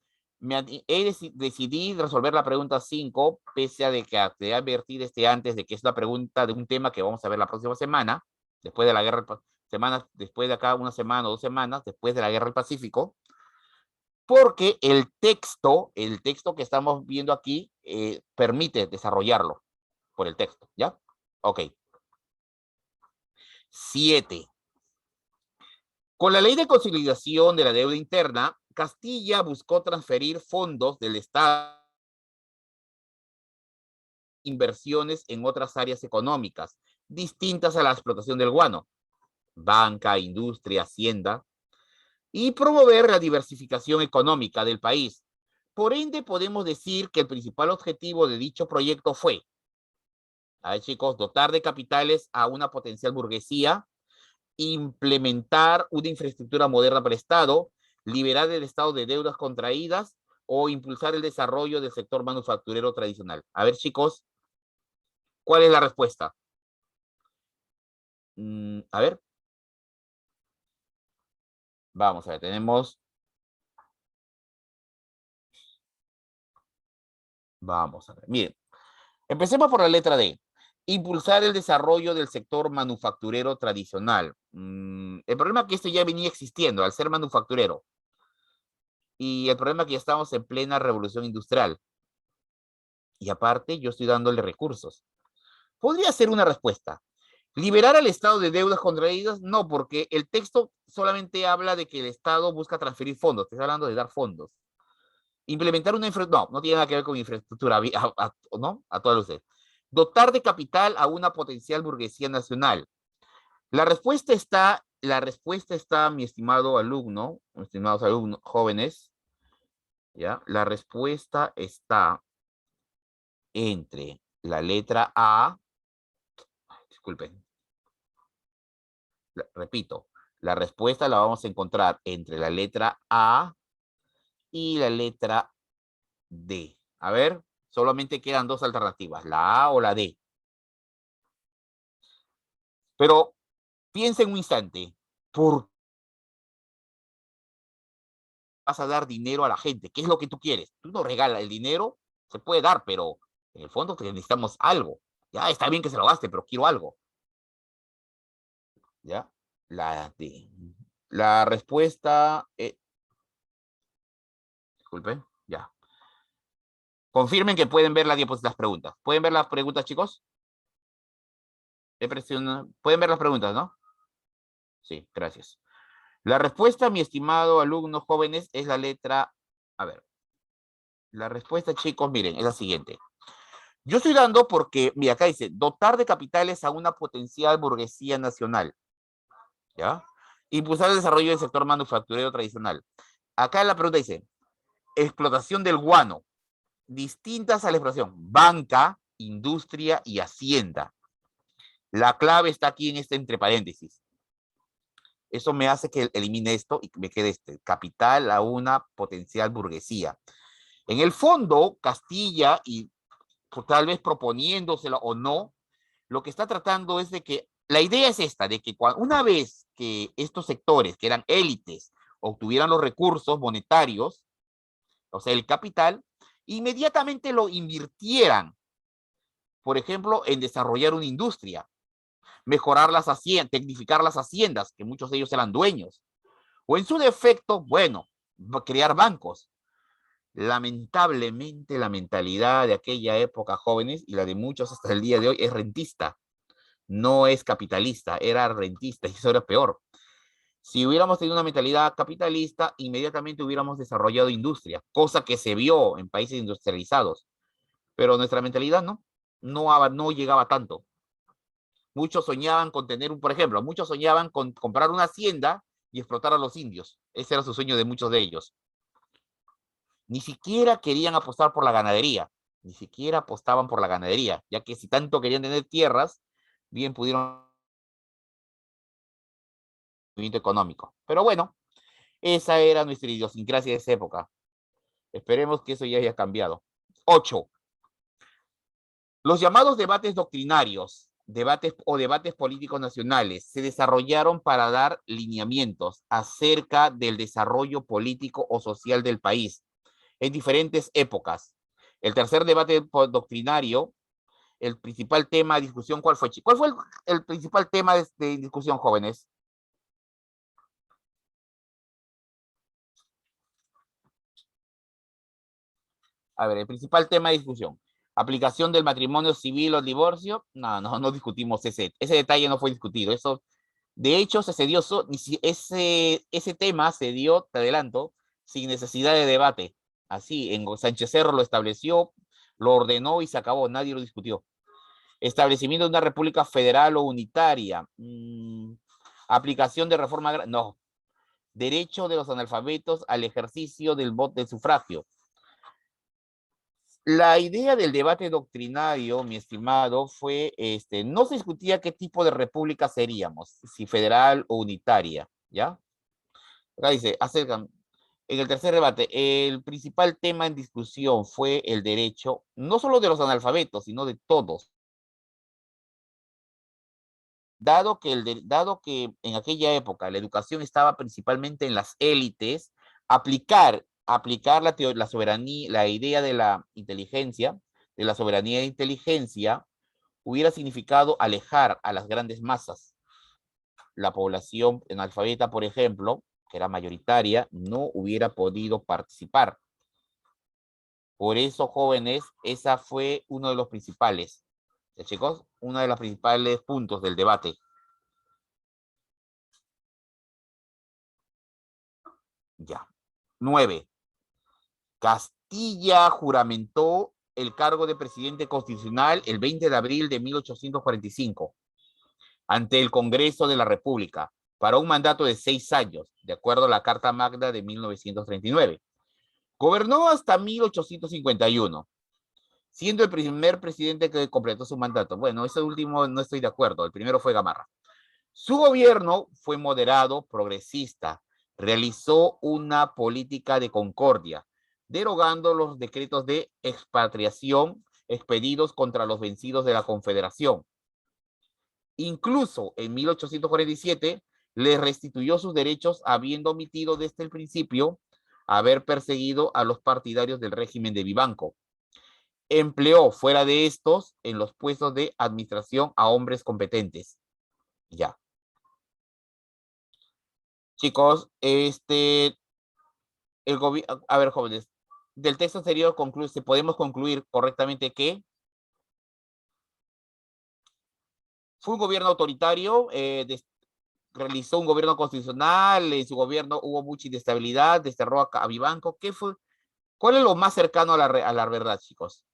Decidí resolver la pregunta 5, pese a de que te he advertido antes de que es la pregunta de un tema que vamos a ver la próxima semana, después de la guerra, después de acá una semana o 2 semanas, después de la guerra del Pacífico, porque el texto que estamos viendo aquí permite desarrollarlo por el texto, ¿ya? Ok. 7. Con la ley de consolidación de la deuda interna, Castilla buscó transferir fondos del Estado a inversiones en otras áreas económicas, distintas a la explotación del guano, banca, industria, hacienda, y promover la diversificación económica del país. Por ende, podemos decir que el principal objetivo de dicho proyecto fue, a ver, chicos, dotar de capitales a una potencial burguesía, implementar una infraestructura moderna para el Estado, liberar el Estado de deudas contraídas o impulsar el desarrollo del sector manufacturero tradicional. A ver, chicos, ¿cuál es la respuesta? A ver. Vamos a ver, tenemos... Vamos a ver, miren. Empecemos por la letra D. Impulsar el desarrollo del sector manufacturero tradicional. El problema es que esto ya venía existiendo al ser manufacturero. Y el problema es que ya estamos en plena revolución industrial. Y aparte, yo estoy dándole recursos. Podría ser una respuesta. ¿Liberar al Estado de deudas contraídas? No, porque el texto solamente habla de que el Estado busca transferir fondos. Te está hablando de dar fondos. Implementar una infraestructura, no tiene nada que ver con infraestructura, ¿no? A todas luces. Dotar de capital a una potencial burguesía nacional. La respuesta está, mi estimado alumno, mis estimados alumnos jóvenes, ¿ya? La respuesta está entre la letra A, disculpen, repito, la respuesta la vamos a encontrar entre la letra A y la letra D. A ver, solamente quedan dos alternativas, la A o la D. Pero piensa en un instante, ¿por qué vas a dar dinero a la gente? ¿Qué es lo que tú quieres? Tú no regalas el dinero, se puede dar, pero en el fondo necesitamos algo. Ya está bien que se lo gaste, pero quiero algo. ¿Ya? La D. La respuesta, disculpen, ya. Confirmen que pueden ver las preguntas. ¿Pueden ver las preguntas, chicos? Pueden ver las preguntas, ¿no? Sí, gracias. La respuesta, mi estimado alumnos jóvenes, es la letra... A ver. La respuesta, chicos, miren, es la siguiente. Yo estoy dando porque, mira, acá dice, dotar de capitales a una potencial burguesía nacional. ¿Ya? Impulsar el desarrollo del sector manufacturero tradicional. Acá la pregunta dice, explotación del guano, distintas a la explotación, banca, industria y hacienda. La clave está aquí en este entre paréntesis. Eso me hace que elimine esto y me quede capital a una potencial burguesía. En el fondo, Castilla, y tal vez proponiéndoselo o no, lo que está tratando es de que, la idea es esta, de que una vez que estos sectores, que eran élites, obtuvieran los recursos monetarios, o sea, el capital, inmediatamente lo invirtieran, por ejemplo, en desarrollar una industria, mejorar las haciendas, tecnificar las haciendas, que muchos de ellos eran dueños, o en su defecto, bueno, crear bancos. Lamentablemente, la mentalidad de aquella época, jóvenes, y la de muchos hasta el día de hoy, es rentista. No es capitalista, era rentista, y eso era peor. Si hubiéramos tenido una mentalidad capitalista, inmediatamente hubiéramos desarrollado industria, cosa que se vio en países industrializados. Pero nuestra mentalidad no llegaba tanto. Muchos soñaban con tener, por ejemplo, muchos soñaban con comprar una hacienda y explotar a los indios. Ese era su sueño de muchos de ellos. Ni siquiera querían apostar por la ganadería, ni siquiera apostaban por la ganadería, ya que si tanto querían tener tierras, bien pudieron movimiento económico. Pero bueno, esa era nuestra idiosincrasia de esa época. Esperemos que eso ya haya cambiado. 8. Los llamados debates doctrinarios, debates políticos nacionales, se desarrollaron para dar lineamientos acerca del desarrollo político o social del país en diferentes épocas. El tercer debate doctrinario, el principal tema de discusión, ¿cuál fue? ¿Cuál fue el principal tema de discusión, jóvenes? A ver, el principal tema de discusión. Aplicación del matrimonio civil o divorcio. No discutimos ese detalle, no fue discutido. Eso, de hecho, se dio, ese tema se dio, te adelanto, sin necesidad de debate. Así, en Sánchez Cerro lo estableció, lo ordenó y se acabó, nadie lo discutió. Establecimiento de una república federal o unitaria. Aplicación de reforma, no. Derecho de los analfabetos al ejercicio del voto del sufragio. La idea del debate doctrinario, mi estimado, fue, no se discutía qué tipo de república seríamos, si federal o unitaria, ¿ya? Acá dice, en el tercer debate, el principal tema en discusión fue el derecho, no solo de los analfabetos, sino de todos. Dado que en aquella época la educación estaba principalmente en las élites, aplicar la soberanía, la idea de la inteligencia, de la soberanía de inteligencia, hubiera significado alejar a las grandes masas. La población analfabeta, por ejemplo, que era mayoritaria, no hubiera podido participar. Por eso, jóvenes, esa fue uno de los principales, chicos, uno de los principales puntos del debate. Ya. 9. Castilla juramentó el cargo de presidente constitucional el 20 de abril de 1845 ante el Congreso de la República para un mandato de 6 años, de acuerdo a la Carta Magna de 1939. Gobernó hasta 1851, siendo el primer presidente que completó su mandato. Bueno, ese último no estoy de acuerdo, el primero fue Gamarra. Su gobierno fue moderado, progresista, realizó una política de concordia, derogando los decretos de expatriación expedidos contra los vencidos de la Confederación. Incluso en 1847 le restituyó sus derechos, habiendo omitido desde el principio haber perseguido a los partidarios del régimen de Vivanco. Empleó fuera de estos en los puestos de administración a hombres competentes. Ya. Chicos, a ver, jóvenes, del texto anterior podemos concluir correctamente que fue un gobierno autoritario, realizó un gobierno constitucional, en su gobierno hubo mucha inestabilidad, desterró a Vivanco. ¿Cuál es lo más cercano a la verdad, chicos?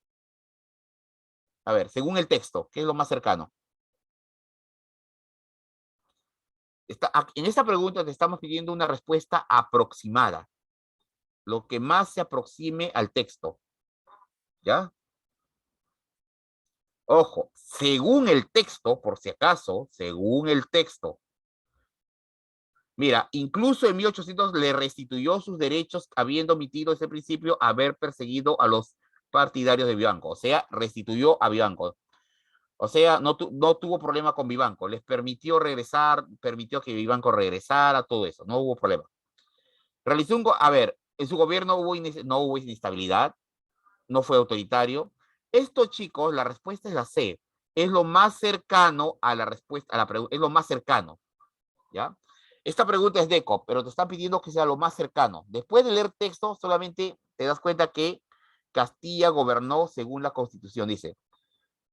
A ver, según el texto, ¿qué es lo más cercano? En esta pregunta te estamos pidiendo una respuesta aproximada, lo que más se aproxime al texto, ¿ya? Ojo, según el texto, por si acaso, según el texto. Mira, incluso en 1800 le restituyó sus derechos, habiendo omitido ese principio, haber perseguido a los partidarios de Vivanco. O sea, restituyó a Vivanco. O sea, no tuvo problema con Vivanco. Les permitió regresar, permitió que Vivanco regresara, todo eso. No hubo problema. Realizó a ver, en su gobierno no hubo inestabilidad, no fue autoritario. Esto, chicos, la respuesta es la C. Es lo más cercano a la respuesta, a la pregunta, es lo más cercano, ¿ya? Esta pregunta es DECO, pero te están pidiendo que sea lo más cercano. Después de leer texto, solamente te das cuenta que Castilla gobernó según la Constitución, dice.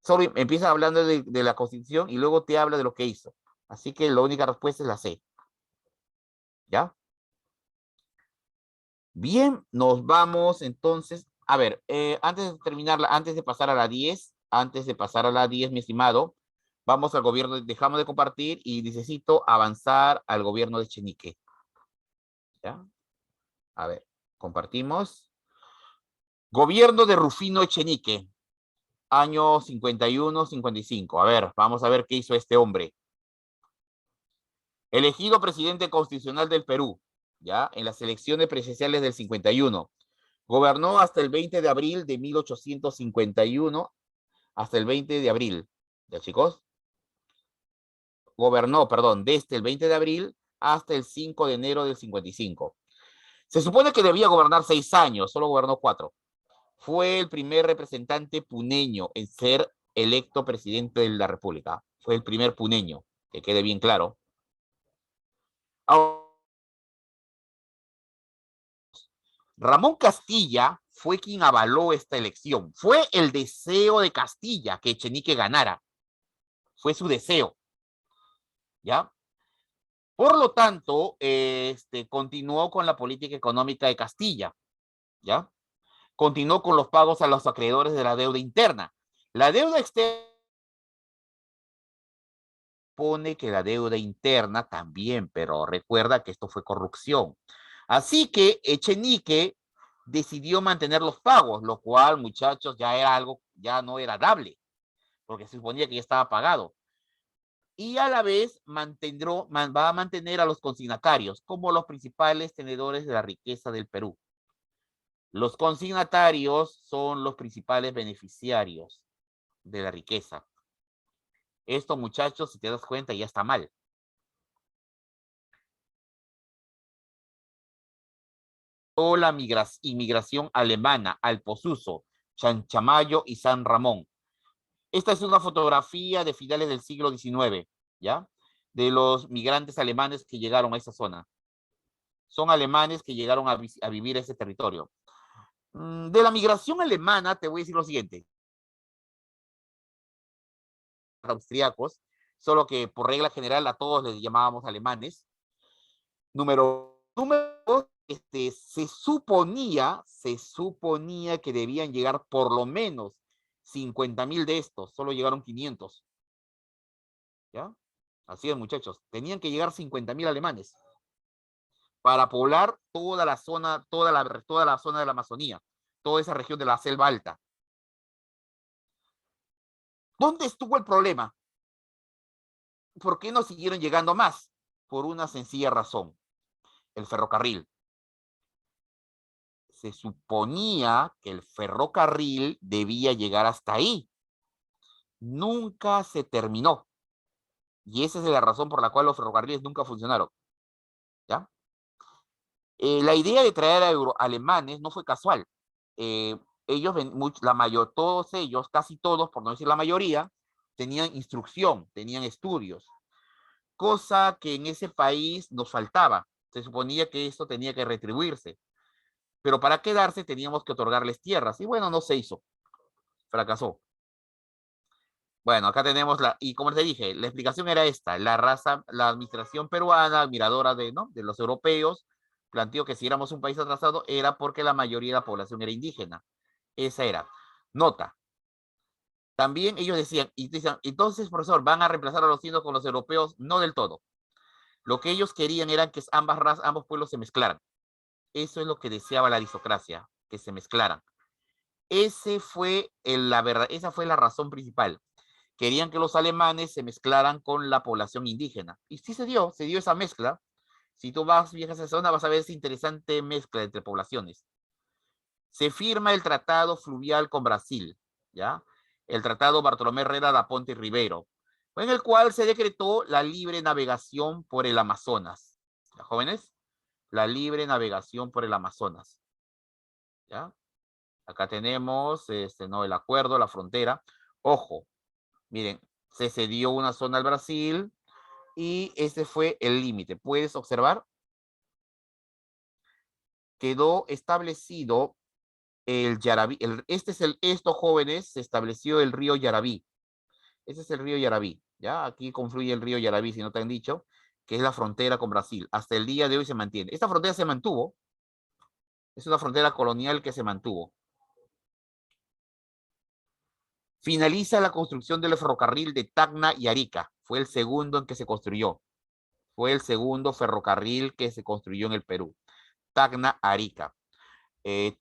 Solo empieza hablando de la Constitución y luego te habla de lo que hizo. Así que la única respuesta es la C. ¿Ya? Bien, nos vamos entonces. A ver, antes de terminarla, antes de pasar a la 10, mi estimado, vamos al gobierno, dejamos de compartir y necesito avanzar al gobierno de Chenique. ¿Ya? A ver, compartimos. Gobierno de Rufino Echenique, año 51-55. A ver, vamos a ver qué hizo este hombre. Elegido presidente constitucional del Perú, ya, en las elecciones presidenciales del 51. Gobernó hasta el 20 de abril de 1851, hasta el 20 de abril. ¿Ya, chicos? Gobernó, perdón, desde el 20 de abril hasta el 5 de enero del 55. Se supone que debía gobernar 6 años, solo gobernó 4. Fue el primer representante puneño en ser electo presidente de la República. Fue el primer puneño, que quede bien claro. Ramón Castilla fue quien avaló esta elección. Fue el deseo de Castilla que Echenique ganara. Fue su deseo. ¿Ya? Por lo tanto, continuó con la política económica de Castilla. ¿Ya? Continuó con los pagos a los acreedores de la deuda interna. La deuda externa pone que la deuda interna también, pero recuerda que esto fue corrupción. Así que Echenique decidió mantener los pagos, lo cual, muchachos, ya era algo, ya no era dable, porque se suponía que ya estaba pagado. Y a la vez va a mantener a los consignatarios como los principales tenedores de la riqueza del Perú. Los consignatarios son los principales beneficiarios de la riqueza. Esto, muchachos, si te das cuenta, ya está mal. O la inmigración alemana al Posuso, Chanchamayo y San Ramón. Esta es una fotografía de finales del siglo XIX, ¿ya? De los migrantes alemanes que llegaron a esa zona. Son alemanes que llegaron a vivir ese territorio. De la migración alemana, te voy a decir lo siguiente. Austriacos, solo que por regla general a todos les llamábamos alemanes. Número dos, se suponía que debían llegar por lo menos 50,000 de estos, solo llegaron 500. ¿Ya? Así es, muchachos, tenían que llegar 50,000 alemanes para poblar toda la zona, toda la zona de la Amazonía, toda esa región de la selva alta. ¿Dónde estuvo el problema? ¿Por qué no siguieron llegando más? Por una sencilla razón, el ferrocarril. Se suponía que el ferrocarril debía llegar hasta ahí. Nunca se terminó. Y esa es la razón por la cual los ferrocarriles nunca funcionaron. ¿Ya? La idea de traer a alemanes no fue casual. Ellos, todos ellos, casi todos, por no decir la mayoría, tenían instrucción, tenían estudios, cosa que en ese país nos faltaba. Se suponía que esto tenía que retribuirse, pero para quedarse teníamos que otorgarles tierras, y bueno, no se hizo, fracasó. Bueno, acá tenemos y como les dije, la explicación era esta: la administración peruana, admiradora de los europeos, planteó que si éramos un país atrasado era porque la mayoría de la población era indígena. Esa era. Nota. También ellos decían, entonces, profesor, ¿van a reemplazar a los indios con los europeos? No del todo. Lo que ellos querían era que ambos pueblos se mezclaran. Eso es lo que deseaba la aristocracia, que se mezclaran. Esa fue la razón principal. Querían que los alemanes se mezclaran con la población indígena. Y sí se dio esa mezcla. Si tú viajas a esa zona, vas a ver esa interesante mezcla entre poblaciones. Se firma el Tratado Fluvial con Brasil, ¿ya? El Tratado Bartolomé Herrera da Ponte y Ribeiro, en el cual se decretó la libre navegación por el Amazonas. ¿Ya, jóvenes? La libre navegación por el Amazonas. ¿Ya? Acá tenemos el acuerdo, la frontera. Ojo, miren, se cedió una zona al Brasil y ese fue el límite. ¿Puedes observar? Quedó establecido el Yarabí. Estos jóvenes, se estableció el río Yarabí. Ese es el río Yarabí, ¿ya? Aquí confluye el río Yarabí, si no te han dicho, que es la frontera con Brasil. Hasta el día de hoy se mantiene. Esta frontera se mantuvo. Es una frontera colonial que se mantuvo. Finaliza la construcción del ferrocarril de Tacna y Arica. Fue el segundo en que se construyó. Fue el segundo ferrocarril que se construyó en el Perú. Tacna, Arica.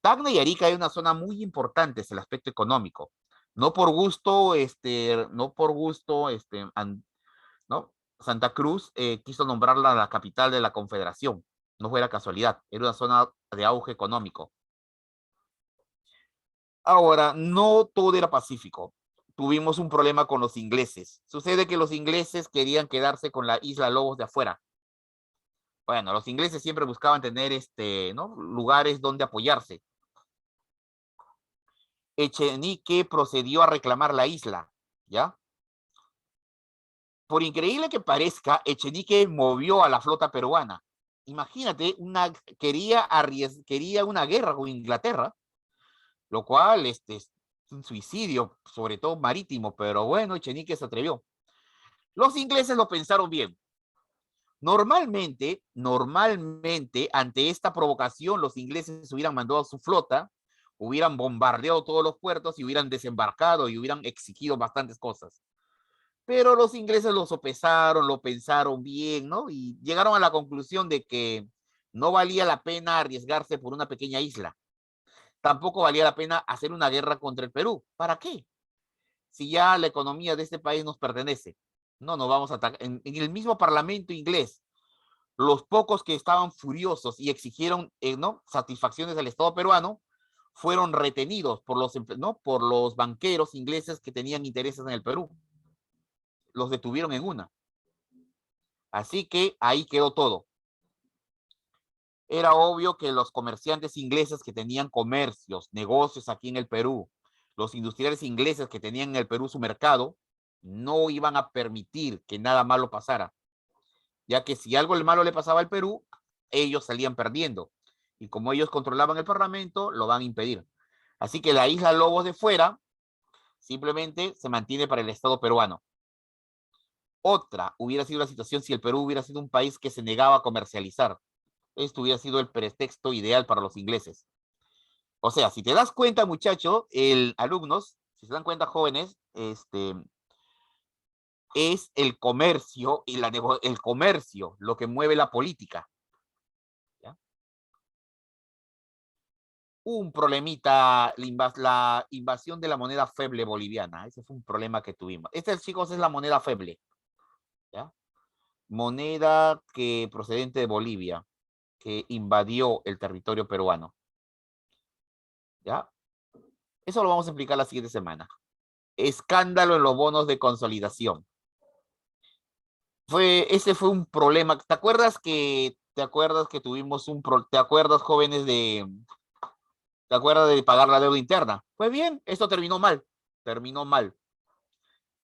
Tacna y Arica es una zona muy importante, es el aspecto económico. No por gusto, ¿no? Santa Cruz quiso nombrarla la capital de la Confederación. No fue la casualidad, era una zona de auge económico. Ahora, no todo era pacífico. Tuvimos un problema con los ingleses. Sucede que los ingleses querían quedarse con la isla Lobos de afuera. Bueno, los ingleses siempre buscaban tener ¿no? lugares donde apoyarse. Echenique procedió a reclamar la isla, ¿ya? Por increíble que parezca, Echenique movió a la flota peruana. Imagínate, quería una guerra con Inglaterra, lo cual es un suicidio, sobre todo marítimo, pero bueno, Echenique se atrevió. Los ingleses lo pensaron bien. Normalmente, ante esta provocación, los ingleses hubieran mandado a su flota, hubieran bombardeado todos los puertos y hubieran desembarcado y hubieran exigido bastantes cosas. Pero los ingleses lo sopesaron, lo pensaron bien, ¿no? Y llegaron a la conclusión de que no valía la pena arriesgarse por una pequeña isla. Tampoco valía la pena hacer una guerra contra el Perú. ¿Para qué? Si ya la economía de este país nos pertenece. No, nos vamos a atacar. En el mismo parlamento inglés, los pocos que estaban furiosos y exigieron ¿no? satisfacciones al Estado peruano fueron retenidos ¿no? por los banqueros ingleses que tenían intereses en el Perú. Los detuvieron en una. Así que ahí quedó todo. Era obvio que los comerciantes ingleses que tenían comercios, negocios aquí en el Perú, los industriales ingleses que tenían en el Perú su mercado, no iban a permitir que nada malo pasara, ya que si algo malo le pasaba al Perú, ellos salían perdiendo. Y como ellos controlaban el Parlamento, lo van a impedir. Así que la isla Lobos de Fuera simplemente se mantiene para el Estado peruano. Otra hubiera sido la situación si el Perú hubiera sido un país que se negaba a comercializar. Esto hubiera sido el pretexto ideal para los ingleses. O sea, si te das cuenta, muchacho, alumnos, si se dan cuenta, jóvenes, es el comercio y el comercio lo que mueve la política. ¿Ya? Un problemita, la invasión de la moneda feble boliviana. Ese fue un problema que tuvimos. Chicos, es la moneda feble. ¿Ya? Moneda procedente de Bolivia, que invadió el territorio peruano. ¿Ya? Eso lo vamos a explicar la siguiente semana. Escándalo en los bonos de consolidación. Ese fue un problema. ¿Te acuerdas que tuvimos te acuerdas, jóvenes, te acuerdas de pagar la deuda interna? Pues bien, esto terminó mal.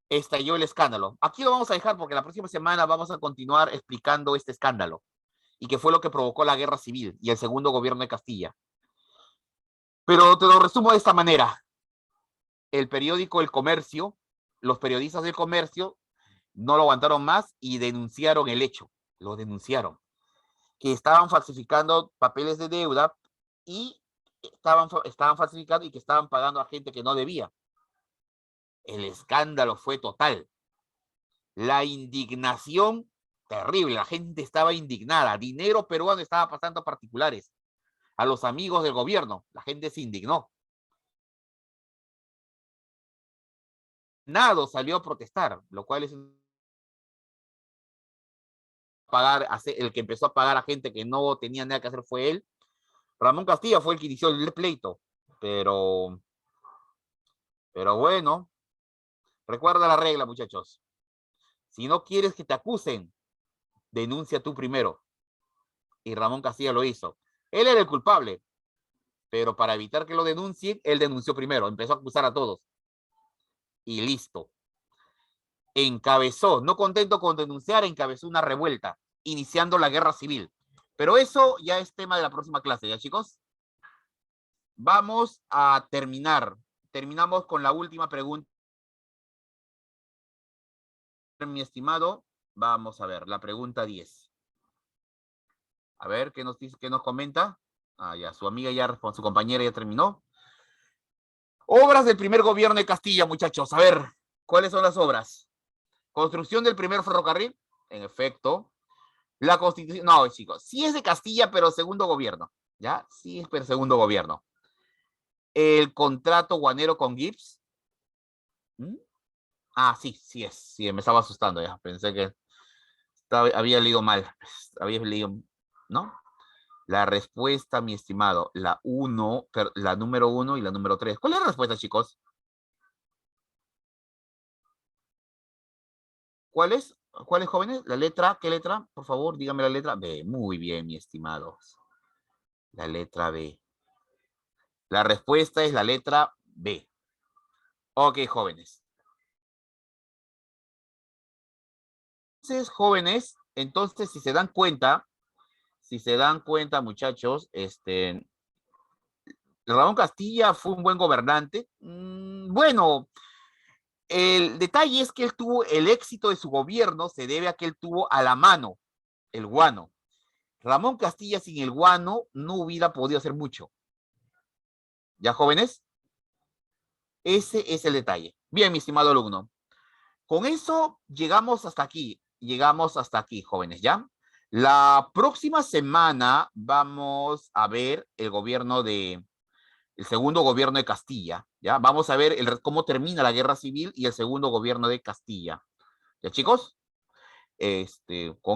Estalló el escándalo. Aquí lo vamos a dejar porque la próxima semana vamos a continuar explicando este escándalo y qué fue lo que provocó la guerra civil y el segundo gobierno de Castilla. Pero te lo resumo de esta manera. El periódico El Comercio, los periodistas del Comercio no lo aguantaron más y denunciaron el hecho. Lo denunciaron. Que estaban falsificando papeles de deuda y estaban falsificando y que estaban pagando a gente que no debía. El escándalo fue total. La indignación terrible. La gente estaba indignada. Dinero peruano estaba pasando a particulares, a los amigos del gobierno. La gente se indignó. Nado salió a protestar, lo cual es el que empezó a pagar a gente que no tenía nada que hacer fue él. Ramón Castilla fue el que inició el pleito, pero bueno, recuerda la regla, muchachos. Si no quieres que te acusen, denuncia tú primero. Y Ramón Castilla lo hizo. Él era el culpable, pero para evitar que lo denuncien, él denunció primero, empezó a acusar a todos. Y listo. Encabezó, no contento con denunciar, encabezó una revuelta, iniciando la guerra civil. Pero eso ya es tema de la próxima clase, ¿ya, chicos? Vamos a terminar. Terminamos con la última pregunta. Mi estimado, vamos a ver, la pregunta 10. A ver, ¿qué nos dice, qué nos comenta? Ah, ya, su amiga ya, su compañera ya terminó. Obras del primer gobierno de Castilla, muchachos. A ver, ¿cuáles son las obras? Construcción del primer ferrocarril, en efecto. La constitución, no, chicos, sí es de Castilla, pero segundo gobierno. ¿Ya? Sí, es el segundo gobierno. El contrato guanero con Gibbs. ¿Mm? Ah, sí, sí es. Sí, me estaba asustando ya. Pensé que había leído mal. Había leído, ¿no? La respuesta, mi estimado, la uno, la número 1 y la número 3. ¿Cuál es la respuesta, chicos? ¿Cuál es? ¿Cuáles jóvenes? ¿La letra? ¿Qué letra? Por favor, dígame la letra B. Muy bien, mi estimado. La letra B. La respuesta es la letra B. Ok, jóvenes. Entonces, jóvenes, entonces, si se dan cuenta, muchachos, Ramón Castilla fue un buen gobernante. Bueno, el detalle es que él tuvo el éxito de su gobierno, se debe a que él tuvo a la mano el guano. Ramón Castilla sin el guano no hubiera podido hacer mucho. ¿Ya, jóvenes? Ese es el detalle. Bien, mi estimado alumno. Con eso llegamos hasta aquí, jóvenes, ¿ya? La próxima semana vamos a ver el segundo gobierno de Castilla, ¿ya? Vamos a ver cómo termina la guerra civil y el segundo gobierno de Castilla. ¿Ya, chicos? Con